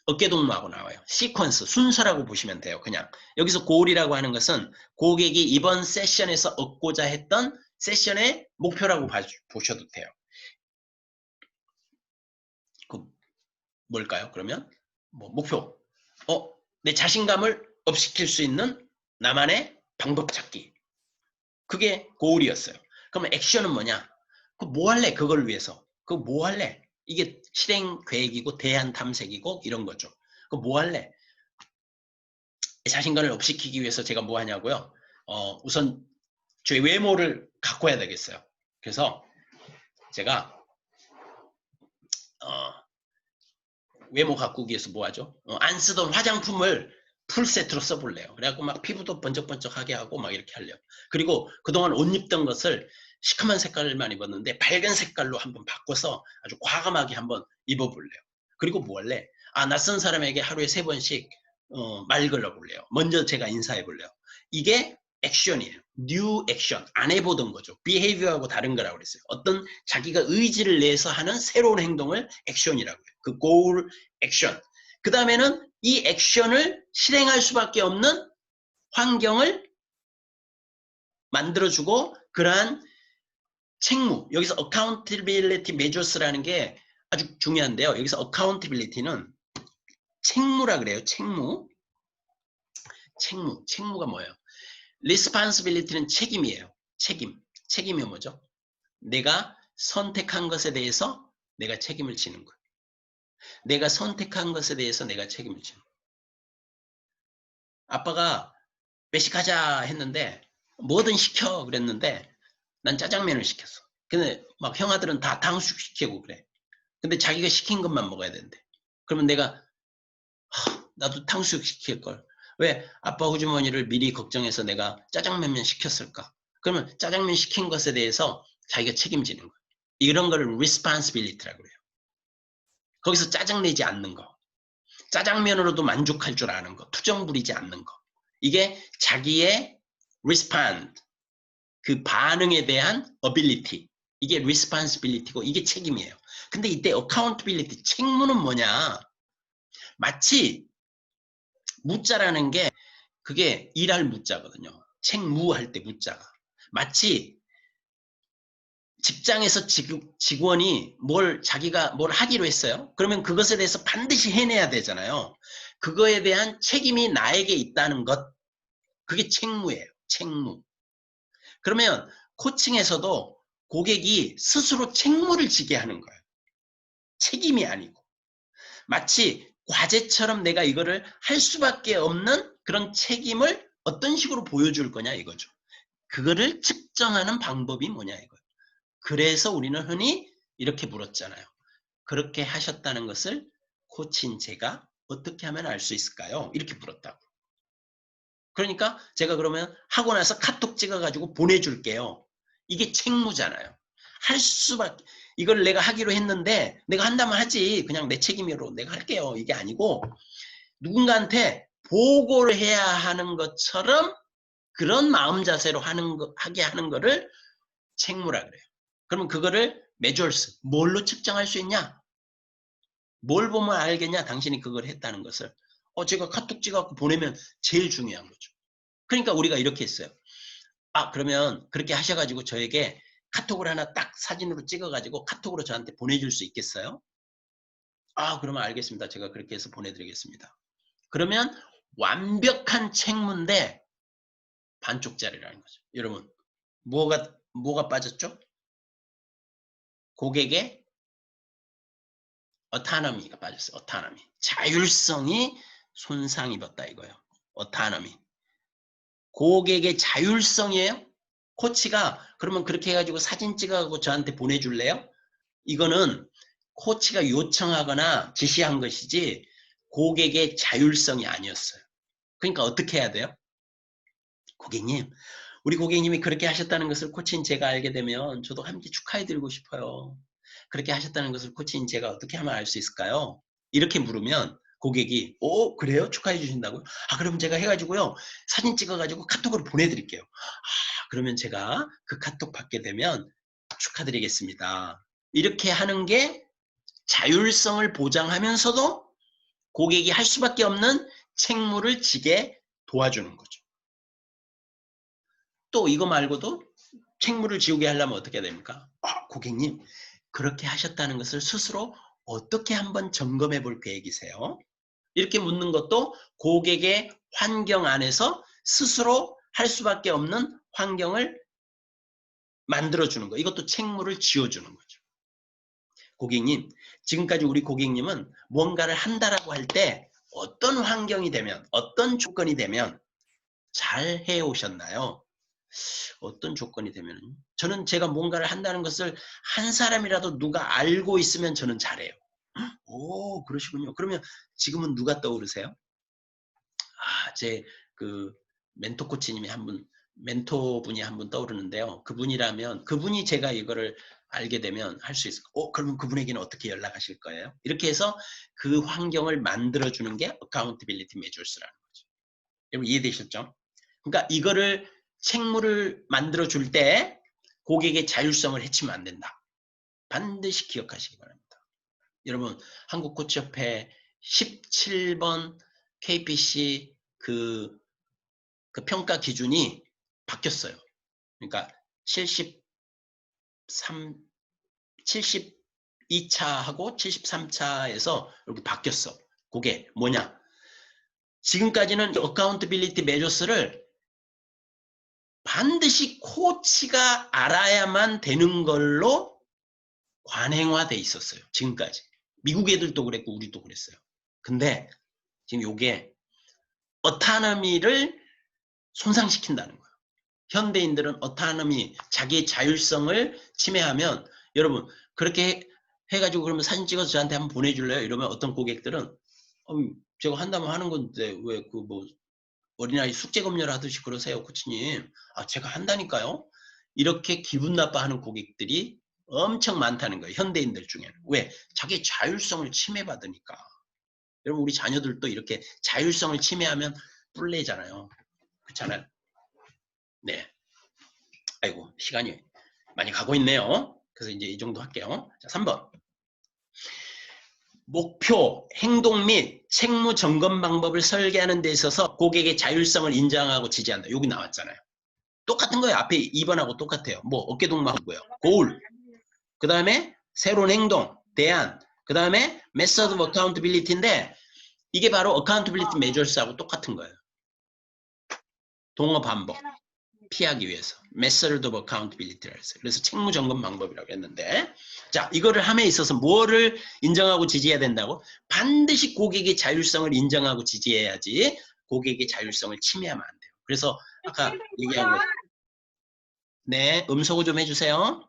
어깨동무하고 나와요. 시퀀스, 순서라고 보시면 돼요. 그냥 여기서 고울이라고 하는 것은 고객이 이번 세션에서 얻고자 했던 세션의 목표라고 보셔도 돼요. 뭘까요? 그러면 목표. 내 자신감을 업시킬 수 있는 나만의 방법 찾기. 그게 고울이었어요. 그러면 액션은 뭐냐? 뭐 할래? 그걸 위해서. 뭐 할래? 이게 실행 계획이고 대안 탐색이고 이런 거죠. 뭐 할래? 자신감을 업시키기 위해서 제가 뭐 하냐고요? 우선 제 외모를 가꿔야 되겠어요. 그래서 제가 외모 가꾸기 위해서 뭐 하죠? 안 쓰던 화장품을 풀 세트로 써볼래요. 그래갖고 막 피부도 번쩍번쩍하게 하고 막 이렇게 하려고. 그리고 그동안 옷 입던 것을 시커먼 색깔만 입었는데 밝은 색깔로 한번 바꿔서 아주 과감하게 한번 입어볼래요. 그리고 뭐 할래? 낯선 사람에게 하루에 3번씩 말 걸어볼래요. 먼저 제가 인사해볼래요. 이게 액션이에요. 뉴 액션. 안 해보던 거죠. behavior하고 다른 거라고 그랬어요. 어떤 자기가 의지를 내서 하는 새로운 행동을 액션이라고 해요. 그 goal 액션. 그 다음에는 이 액션을 실행할 수밖에 없는 환경을 만들어주고 그러한 책무. 여기서 accountability measures라는 게 아주 중요한데요. 여기서 accountability는 책무라 그래요. 책무. 책무가 뭐예요? responsibility는 책임이에요. 책임이 뭐죠? 내가 선택한 것에 대해서 내가 책임을 지는 거예요. 내가 선택한 것에 대해서 내가 책임을 지는 거예요. 아빠가 외식하자 했는데 뭐든 시켜 그랬는데 난 짜장면을 시켰어. 근데 막 형아들은 다 탕수육 시키고 그래. 근데 자기가 시킨 것만 먹어야 된대. 그러면 내가 나도 탕수육 시킬 걸. 왜 아빠 호주머니를 미리 걱정해서 내가 짜장면만 시켰을까? 그러면 짜장면 시킨 것에 대해서 자기가 책임지는 거예요. 이런 거를 responsibility라고 해요. 거기서 짜증내지 않는 거. 짜장면으로도 만족할 줄 아는 거. 투정 부리지 않는 거. 이게 자기의 respond, 그 반응에 대한 ability. 이게 responsibility고 이게 책임이에요. 근데 이때 accountability, 책무는 뭐냐? 마치 무자라는 게 그게 일할 무자거든요. 책무할 때 무자가. 마치 직장에서 직원이 자기가 뭘 하기로 했어요. 그러면 그것에 대해서 반드시 해내야 되잖아요. 그거에 대한 책임이 나에게 있다는 것. 그게 책무예요. 책무. 그러면 코칭에서도 고객이 스스로 책무를 지게 하는 거예요. 책임이 아니고. 마치 과제처럼 내가 이거를 할 수밖에 없는 그런 책임을 어떤 식으로 보여줄 거냐 이거죠. 그거를 측정하는 방법이 뭐냐 이거예요. 그래서 우리는 흔히 이렇게 물었잖아요. 그렇게 하셨다는 것을 코치인 제가 어떻게 하면 알 수 있을까요? 이렇게 물었다고. 그러니까 제가 그러면 하고 나서 카톡 찍어가지고 보내줄게요. 이게 책무잖아요. 할 수밖에, 이걸 내가 하기로 했는데 내가 한다면 하지. 그냥 내 책임으로 내가 할게요. 이게 아니고 누군가한테 보고를 해야 하는 것처럼 그런 마음 자세로 하게 하는 거를 책무라 그래요. 그러면 그거를 measures, 뭘로 측정할 수 있냐? 뭘 보면 알겠냐? 당신이 그걸 했다는 것을. 제가 카톡 찍어갖고 보내면 제일 중요한 거죠. 그러니까 우리가 이렇게 했어요. 그러면 그렇게 하셔가지고 저에게 카톡을 하나 딱 사진으로 찍어가지고 카톡으로 저한테 보내줄 수 있겠어요? 그러면 알겠습니다. 제가 그렇게 해서 보내드리겠습니다. 그러면 완벽한 책무인데 반쪽짜리라는 거죠. 여러분, 뭐가 빠졌죠? 고객의 autonomy가 빠졌어요. autonomy. 자율성이 손상 입었다 이거예요. autonomy. 고객의 자율성이에요? 코치가 그러면 그렇게 해가지고 사진 찍어가지고 저한테 보내줄래요? 이거는 코치가 요청하거나 지시한 것이지 고객의 자율성이 아니었어요. 그러니까 어떻게 해야 돼요? 고객님, 우리 고객님이 그렇게 하셨다는 것을 코치인 제가 알게 되면 저도 함께 축하해드리고 싶어요. 그렇게 하셨다는 것을 코치인 제가 어떻게 하면 알 수 있을까요? 이렇게 물으면 고객이 그래요? 축하해 주신다고요? 그럼 제가 해가지고요 사진 찍어가지고 카톡으로 보내드릴게요. 그러면 제가 그 카톡 받게 되면 축하드리겠습니다. 이렇게 하는 게 자율성을 보장하면서도 고객이 할 수밖에 없는 책무를 지게 도와주는 거죠. 또 이거 말고도 책무를 지우게 하려면 어떻게 해야 됩니까? 고객님, 그렇게 하셨다는 것을 스스로 어떻게 한번 점검해 볼 계획이세요? 이렇게 묻는 것도 고객의 환경 안에서 스스로 할 수밖에 없는 환경을 만들어주는 거. 이것도 책무를 지워주는 거죠. 고객님, 지금까지 우리 고객님은 뭔가를 한다라고 할 때 어떤 환경이 되면, 어떤 조건이 되면 잘 해오셨나요? 어떤 조건이 되면 저는 제가 뭔가를 한다는 것을 한 사람이라도 누가 알고 있으면 저는 잘해요. 그러시군요. 그러면 지금은 누가 떠오르세요? 제 그 멘토 코치님이 멘토분이 한 분 떠오르는데요. 그분이 제가 이거를 알게 되면 할 수 있을 그러면 그분에게는 어떻게 연락하실 거예요? 이렇게 해서 그 환경을 만들어주는 게 accountability measures라는 거죠. 여러분 이해되셨죠? 그러니까 이거를 책무를 만들어줄 때 고객의 자율성을 해치면 안 된다. 반드시 기억하시기 바랍니다. 여러분 한국코치협회 17번 KPC 그 평가 기준이 바뀌었어요. 그러니까 72차하고 73차에서 이렇게 바뀌었어. 그게 뭐냐? 지금까지는 어카운터빌리티 메저스를 반드시 코치가 알아야만 되는 걸로 관행화돼 있었어요. 지금까지. 미국 애들도 그랬고 우리도 그랬어요. 근데 지금 요게 어타너미를 손상시킨다는 거예요. 현대인들은 어타너미, 자기의 자율성을 침해하면 여러분 그렇게 해가지고 그러면 사진 찍어서 저한테 한번 보내줄래요? 이러면 어떤 고객들은 제가 한다면 하는 건데 왜 어린아이 숙제 검열 하듯이 그러세요, 코치님. 제가 한다니까요. 이렇게 기분 나빠하는 고객들이 엄청 많다는 거예요. 현대인들 중에는. 왜? 자기 자율성을 침해받으니까. 여러분 우리 자녀들도 이렇게 자율성을 침해하면 뿔내잖아요. 그렇잖아요. 네. 아이고 시간이 많이 가고 있네요. 그래서 이제 이 정도 할게요. 자, 3번. 목표, 행동 및 책무 점검 방법을 설계하는 데 있어서 고객의 자율성을 인정하고 지지한다. 여기 나왔잖아요. 똑같은 거예요. 앞에 2번하고 똑같아요. 어깨동무하고요. 고울. 그 다음에 새로운 행동, 대안, 그 다음에 method of accountability인데 이게 바로 accountability measures하고 똑같은 거예요. 동어 반복, 피하기 위해서 method of accountability라고 했어요. 그래서 책무 점검 방법이라고 했는데 자, 이거를 함에 있어서 뭐를 인정하고 지지해야 된다고? 반드시 고객의 자율성을 인정하고 지지해야지 고객의 자율성을 침해하면 안 돼요. 그래서 아까 얘기한 거 네, 음소거 좀 해주세요.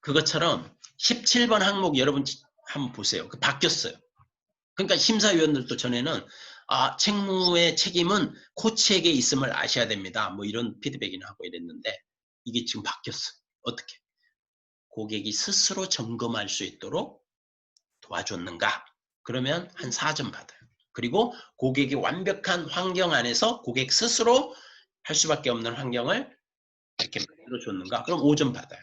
그것처럼 17번 항목 여러분 한번 보세요. 그 바뀌었어요. 그러니까 심사위원들도 전에는 책무의 책임은 코치에게 있음을 아셔야 됩니다. 뭐 이런 피드백이나 하고 이랬는데 이게 지금 바뀌었어. 어떻게? 고객이 스스로 점검할 수 있도록 도와줬는가? 그러면 한 4점 받아요. 그리고 고객이 완벽한 환경 안에서 고객 스스로 할 수밖에 없는 환경을 이렇게 만들어줬는가? 그럼 5점 받아요.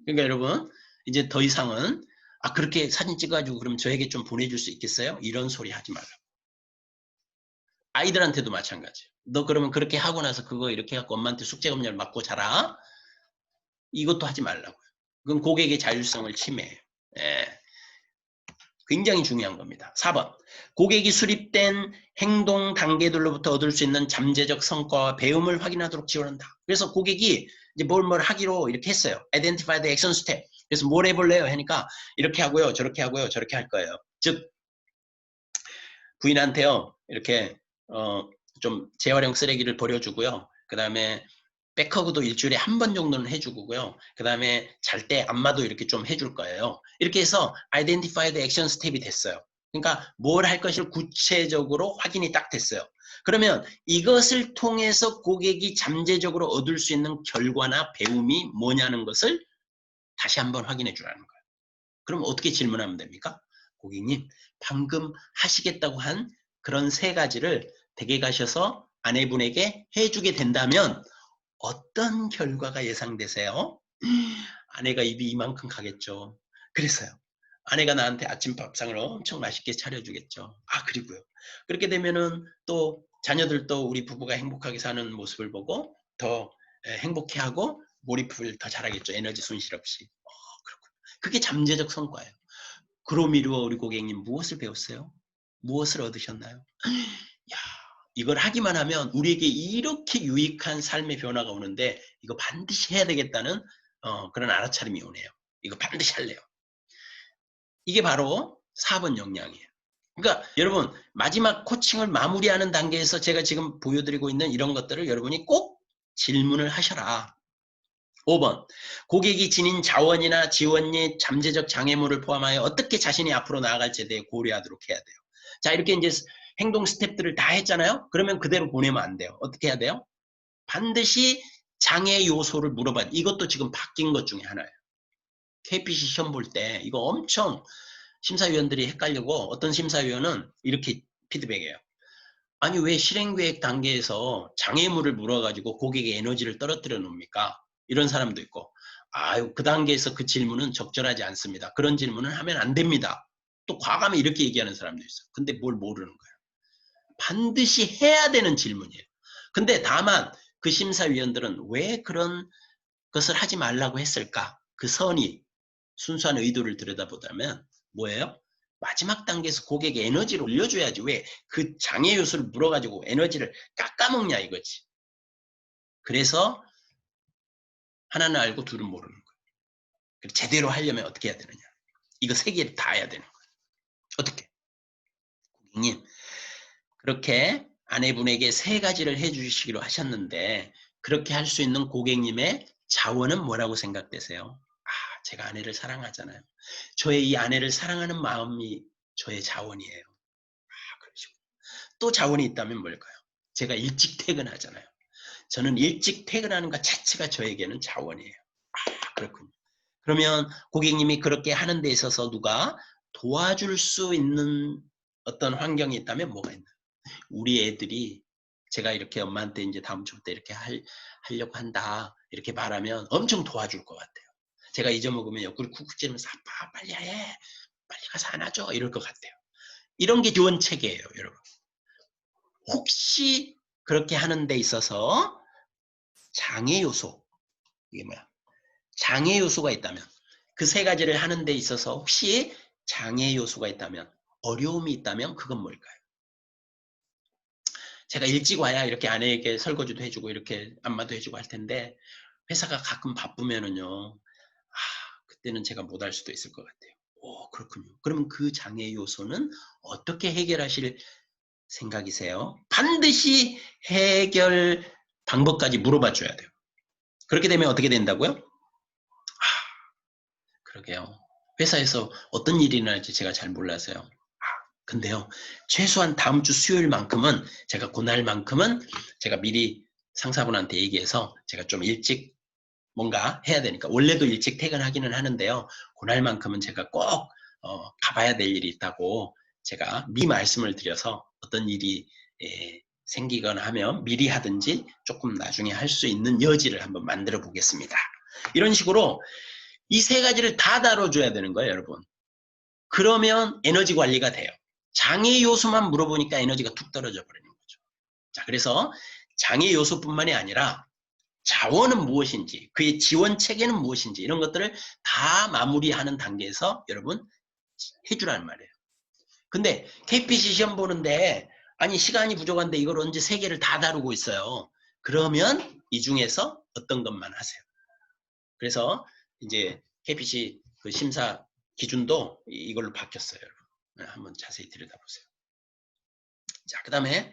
그러니까 여러분 이제 더 이상은 그렇게 사진 찍어가지고 그럼 저에게 좀 보내줄 수 있겠어요? 이런 소리 하지 말라고. 아이들한테도 마찬가지예요. 너 그러면 그렇게 하고 나서 그거 이렇게 해갖고 엄마한테 숙제검열 맞고 자라? 이것도 하지 말라고요. 그건 고객의 자율성을 침해해요. 예. 굉장히 중요한 겁니다. 4번. 고객이 수립된 행동 단계들로부터 얻을 수 있는 잠재적 성과와 배움을 확인하도록 지원한다. 그래서 고객이 이제 뭘 하기로 이렇게 했어요. Identify the action step. 그래서 뭘 해볼래요? 하니까 이렇게 하고요, 저렇게 하고요, 저렇게 할 거예요. 즉 부인한테요, 이렇게 좀 재활용 쓰레기를 버려주고요. 그 다음에 백허그도 일주일에 한 번 정도는 해주고요. 그 다음에 잘 때 안마도 이렇게 좀 해줄 거예요. 이렇게 해서 Identify the action step이 됐어요. 그러니까 뭘 할 것을 구체적으로 확인이 딱 됐어요. 그러면 이것을 통해서 고객이 잠재적으로 얻을 수 있는 결과나 배움이 뭐냐는 것을 다시 한번 확인해 주라는 거예요. 그럼 어떻게 질문하면 됩니까? 고객님, 방금 하시겠다고 한 그런 3가지를 댁에 가셔서 아내분에게 해주게 된다면 어떤 결과가 예상되세요? 아내가 입이 이만큼 가겠죠. 그래서요. 아내가 나한테 아침 밥상을 엄청 맛있게 차려주겠죠. 그리고요. 그렇게 되면은 또 자녀들도 우리 부부가 행복하게 사는 모습을 보고 더 행복해하고 몰입을 더 잘하겠죠. 에너지 손실 없이. 그렇군요. 그게 잠재적 성과예요. 그로 미루어 우리 고객님 무엇을 배웠어요? 무엇을 얻으셨나요? 야, 이걸 하기만 하면 우리에게 이렇게 유익한 삶의 변화가 오는데 이거 반드시 해야 되겠다는 그런 알아차림이 오네요. 이거 반드시 할래요. 이게 바로 4번 역량이에요. 그러니까 여러분 마지막 코칭을 마무리하는 단계에서 제가 지금 보여드리고 있는 이런 것들을 여러분이 꼭 질문을 하셔라. 5번. 고객이 지닌 자원이나 지원이 잠재적 장애물을 포함하여 어떻게 자신이 앞으로 나아갈지에 대해 고려하도록 해야 돼요. 자, 이렇게 이제 행동 스텝들을 다 했잖아요? 그러면 그대로 보내면 안 돼요. 어떻게 해야 돼요? 반드시 장애 요소를 물어봐야 돼요. 이것도 지금 바뀐 것 중에 하나예요. KPC 시험 볼 때 이거 엄청 심사위원들이 헷갈리고 어떤 심사위원은 이렇게 피드백해요. 아니 왜 실행계획 단계에서 장애물을 물어가지고 고객의 에너지를 떨어뜨려 놓습니까? 이런 사람도 있고 그 단계에서 그 질문은 적절하지 않습니다. 그런 질문은 하면 안 됩니다. 또 과감히 이렇게 얘기하는 사람도 있어요. 근데 뭘 모르는 거예요. 반드시 해야 되는 질문이에요. 근데 다만 그 심사위원들은 왜 그런 것을 하지 말라고 했을까? 그 선이 순수한 의도를 들여다보자면 뭐예요? 마지막 단계에서 고객의 에너지를 올려줘야지 왜 그 장애 요소를 물어가지고 에너지를 깎아먹냐 이거지. 그래서 하나는 알고 둘은 모르는 거예요. 제대로 하려면 어떻게 해야 되느냐. 이거 3개를 다 해야 되는 거예요. 어떻게? 고객님 그렇게 아내분에게 3가지를 해주시기로 하셨는데 그렇게 할 수 있는 고객님의 자원은 뭐라고 생각되세요? 제가 아내를 사랑하잖아요. 저의 이 아내를 사랑하는 마음이 저의 자원이에요. 그러시고 또 자원이 있다면 뭘까요? 제가 일찍 퇴근하잖아요. 저는 일찍 퇴근하는 것 자체가 저에게는 자원이에요. 그렇군요. 그러면 고객님이 그렇게 하는 데 있어서 누가 도와줄 수 있는 어떤 환경이 있다면 뭐가 있나요? 우리 애들이 제가 이렇게 엄마한테 이제 다음 주부터 이렇게 하려고 한다. 이렇게 말하면 엄청 도와줄 것 같아요. 제가 잊어먹으면 옆구리 쿡쿡 찌르면서 아빠 빨리 해. 빨리 가서 안아줘. 이럴 것 같아요. 이런 게 좋은 체계예요, 여러분. 혹시 그렇게 하는 데 있어서 장애 요소, 이게 뭐야? 장애 요소가 있다면, 그 세 가지를 하는 데 있어서 혹시 장애 요소가 있다면, 어려움이 있다면 그건 뭘까요? 제가 일찍 와야 이렇게 아내에게 설거지도 해주고 이렇게 안마도 해주고 할 텐데 회사가 가끔 바쁘면은요. 그때는 제가 못할 수도 있을 것 같아요. 그렇군요. 그러면 그 장애 요소는 어떻게 해결하실 생각이세요? 반드시 해결 방법까지 물어봐 줘야 돼요. 그렇게 되면 어떻게 된다고요? 그러게요. 회사에서 어떤 일이 일어날지 제가 잘 몰라서요. 근데요, 최소한 다음 주 수요일만큼은 제가 그날만큼은 제가 미리 상사분한테 얘기해서 제가 좀 일찍 뭔가 해야 되니까 원래도 일찍 퇴근하기는 하는데요. 그날만큼은 제가 꼭 가봐야 될 일이 있다고 제가 미리 말씀을 드려서 어떤 일이 생기거나 하면 미리 하든지 조금 나중에 할 수 있는 여지를 한번 만들어 보겠습니다. 이런 식으로 이 세 가지를 다 다뤄줘야 되는 거예요, 여러분. 그러면 에너지 관리가 돼요. 장애 요소만 물어보니까 에너지가 툭 떨어져 버리는 거죠. 자, 그래서 장애 요소뿐만이 아니라 자원은 무엇인지, 그의 지원 체계는 무엇인지 이런 것들을 다 마무리하는 단계에서 여러분 해주라는 말이에요. 근데 KPC 시험 보는데 아니 시간이 부족한데 이걸 언제 세 개를 다 다루고 있어요. 그러면 이 중에서 어떤 것만 하세요. 그래서 이제 KPC 그 심사 기준도 이걸로 바뀌었어요. 여러분. 한번 자세히 들여다보세요. 자, 그 다음에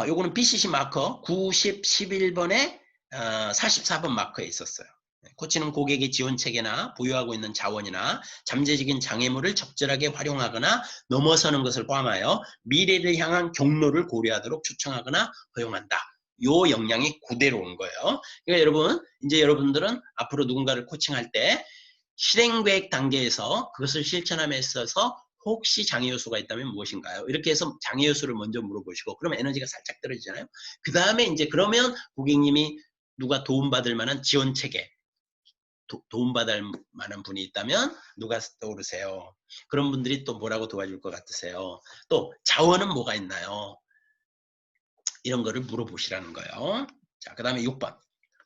요거는 BCC 마커 90, 11번에 44번 마커에 있었어요. 코치는 고객의 지원 체계나 보유하고 있는 자원이나 잠재적인 장애물을 적절하게 활용하거나 넘어서는 것을 포함하여 미래를 향한 경로를 고려하도록 추천하거나 허용한다. 요 역량이 그대로 온 거예요. 그러니까 여러분, 이제 여러분들은 앞으로 누군가를 코칭할 때 실행계획 단계에서 그것을 실천함에 있어서 혹시 장애 요소가 있다면 무엇인가요? 이렇게 해서 장애 요소를 먼저 물어보시고 그러면 에너지가 살짝 떨어지잖아요. 그 다음에 이제 그러면 고객님이 누가 도움받을 만한 지원 체계, 도움받을 만한 분이 있다면 누가 떠오르세요? 그런 분들이 또 뭐라고 도와줄 것 같으세요? 또 자원은 뭐가 있나요? 이런 거를 물어보시라는 거예요. 자, 그 다음에 6번.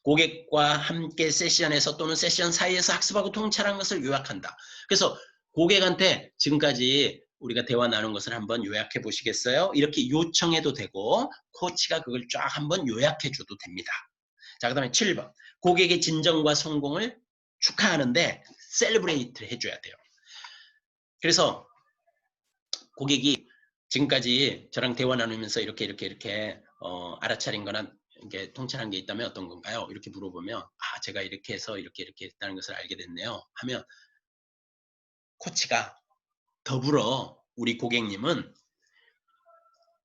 고객과 함께 세션에서 또는 세션 사이에서 학습하고 통찰한 것을 요약한다. 그래서 고객한테 지금까지 우리가 대화 나눈 것을 한번 요약해 보시겠어요? 이렇게 요청해도 되고 코치가 그걸 쫙 한번 요약해 줘도 됩니다. 자, 그 다음에 7번. 고객의 진정과 성공을 축하하는데 셀러브레이트 해줘야 돼요. 그래서 고객이 지금까지 저랑 대화 나누면서 이렇게 알아차린 거나 이게 통찰한 게 있다면 어떤 건가요? 이렇게 물어보면 제가 이렇게 해서 이렇게 했다는 것을 알게 됐네요. 하면 코치가 더불어 우리 고객님은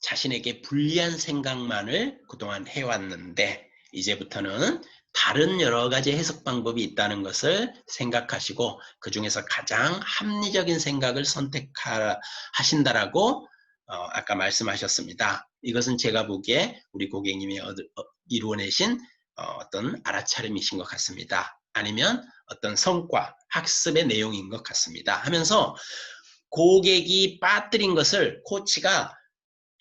자신에게 불리한 생각만을 그동안 해왔는데 이제부터는 다른 여러 가지 해석 방법이 있다는 것을 생각하시고 그 중에서 가장 합리적인 생각을 선택하신다라고 아까 말씀하셨습니다. 이것은 제가 보기에 우리 고객님이 이루어내신 어떤 알아차림이신 것 같습니다. 아니면 어떤 성과, 학습의 내용인 것 같습니다. 하면서 고객이 빠뜨린 것을 코치가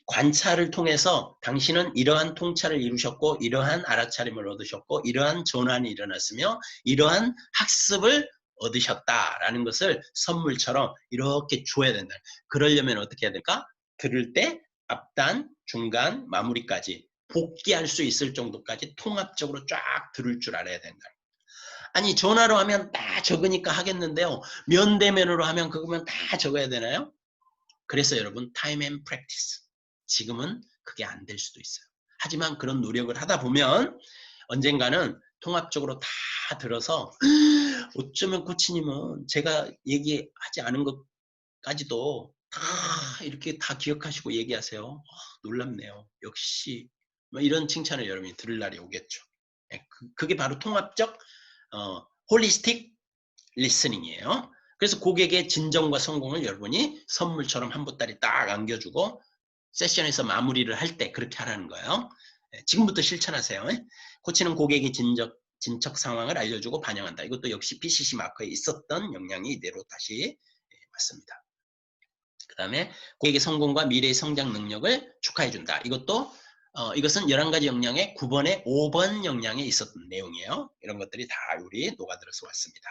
관찰을 통해서 당신은 이러한 통찰을 이루셨고 이러한 알아차림을 얻으셨고 이러한 전환이 일어났으며 이러한 학습을 얻으셨다라는 것을 선물처럼 이렇게 줘야 된다. 그러려면 어떻게 해야 될까? 들을 때 앞단, 중간, 마무리까지 복귀할 수 있을 정도까지 통합적으로 쫙 들을 줄 알아야 된다. 아니 전화로 하면 다 적으니까 하겠는데요. 면대면으로 하면 그거면 다 적어야 되나요? 그래서 여러분 타임 앤 프랙티스. 지금은 그게 안 될 수도 있어요. 하지만 그런 노력을 하다 보면 언젠가는 통합적으로 다 들어서 어쩌면 코치님은 제가 얘기하지 않은 것까지도 다 이렇게 다 기억하시고 얘기하세요. 놀랍네요. 역시 뭐 이런 칭찬을 여러분이 들을 날이 오겠죠. 그게 바로 통합적 홀리스틱 리스닝이에요. 그래서 고객의 진정과 성공을 여러분이 선물처럼 한 보따리 딱 안겨주고 세션에서 마무리를 할 때 그렇게 하라는 거예요. 지금부터 실천하세요. 코치는 고객의 진척 상황을 알려주고 반영한다. 이것도 역시 BCC 마커에 있었던 역량이 이대로 다시 맞습니다. 그 다음에 고객의 성공과 미래의 성장 능력을 축하해준다. 이것도 이것은 11가지 역량의 9번에 5번 역량에 있었던 내용이에요. 이런 것들이 다 우리 녹아들어서 왔습니다.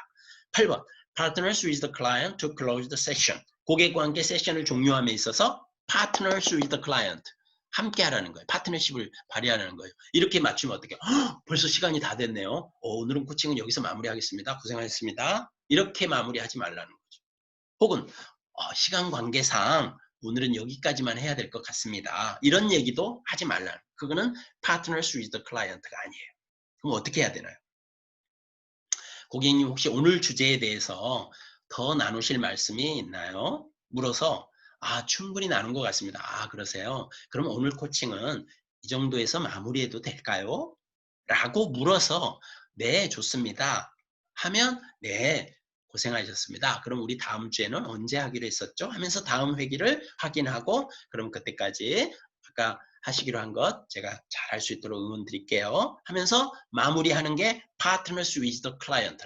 8번. Partners with the client to close the session. 고객과 함께 세션을 종료함에 있어서 Partners with the client. 함께 하라는 거예요. 파트너십을 발휘하라는 거예요. 이렇게 맞추면 어떻게? 벌써 시간이 다 됐네요. 오늘은 코칭은 여기서 마무리하겠습니다. 고생하셨습니다. 이렇게 마무리하지 말라는 거죠. 혹은 시간 관계상 오늘은 여기까지만 해야 될 것 같습니다. 이런 얘기도 하지 말라는. 그거는 Partners with the Client가 아니에요. 그럼 어떻게 해야 되나요? 고객님 혹시 오늘 주제에 대해서 더 나누실 말씀이 있나요? 물어서 충분히 나눈 것 같습니다. 그러세요? 그럼 오늘 코칭은 이 정도에서 마무리해도 될까요? 라고 물어서 네, 좋습니다. 하면 네, 고생하셨습니다. 그럼 우리 다음 주에는 언제 하기로 했었죠? 하면서 다음 회기를 확인하고 그럼 그때까지 아까 하시기로 한 것 제가 잘 할 수 있도록 응원 드릴게요. 하면서 마무리하는 게 Partners with the Client.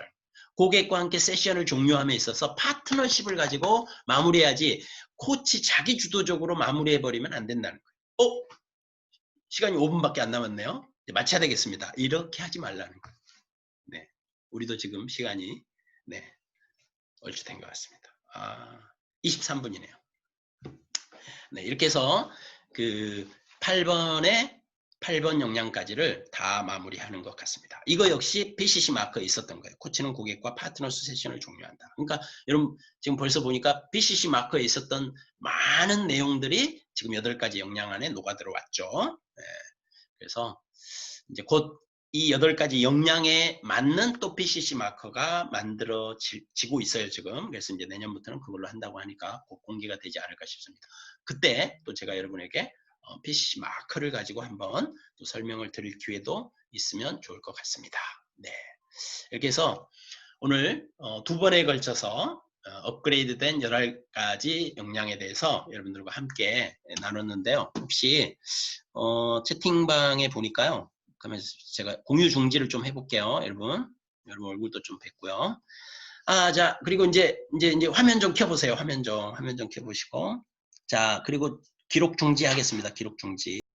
고객과 함께 세션을 종료함에 있어서 파트너십을 가지고 마무리해야지 코치 자기 주도적으로 마무리해버리면 안 된다는 거예요. 시간이 5분밖에 안 남았네요. 이제 마쳐야 되겠습니다. 이렇게 하지 말라는 거예요. 네, 우리도 지금 시간이 네, 얼추 된 것 같습니다. 23분이네요. 네, 이렇게 해서 그 8번 역량까지를 다 마무리하는 것 같습니다. 이거 역시 PCC 마크에 있었던 거예요. 코치는 고객과 파트너스 세션을 종료한다. 그러니까 여러분 지금 벌써 보니까 PCC 마크에 있었던 많은 내용들이 지금 8가지 역량 안에 녹아 들어왔죠. 네, 그래서 이제 곧 이 8가지 역량에 맞는 또 PCC 마커가 만들어지고 있어요, 지금. 그래서 이제 내년부터는 그걸로 한다고 하니까 곧 공개가 되지 않을까 싶습니다. 그때 또 제가 여러분에게 PCC 마커를 가지고 한번 또 설명을 드릴 기회도 있으면 좋을 것 같습니다. 네. 이렇게 해서 오늘 2번에 걸쳐서 업그레이드된 11가지 역량에 대해서 여러분들과 함께 나눴는데요. 혹시 채팅방에 보니까요. 그러면 제가 공유 중지를 좀 해볼게요, 여러분. 여러분 얼굴도 좀 뵙고요. 자, 그리고 이제 화면 좀 켜보세요. 화면 좀 켜보시고. 자, 그리고 기록 중지하겠습니다. 기록 중지.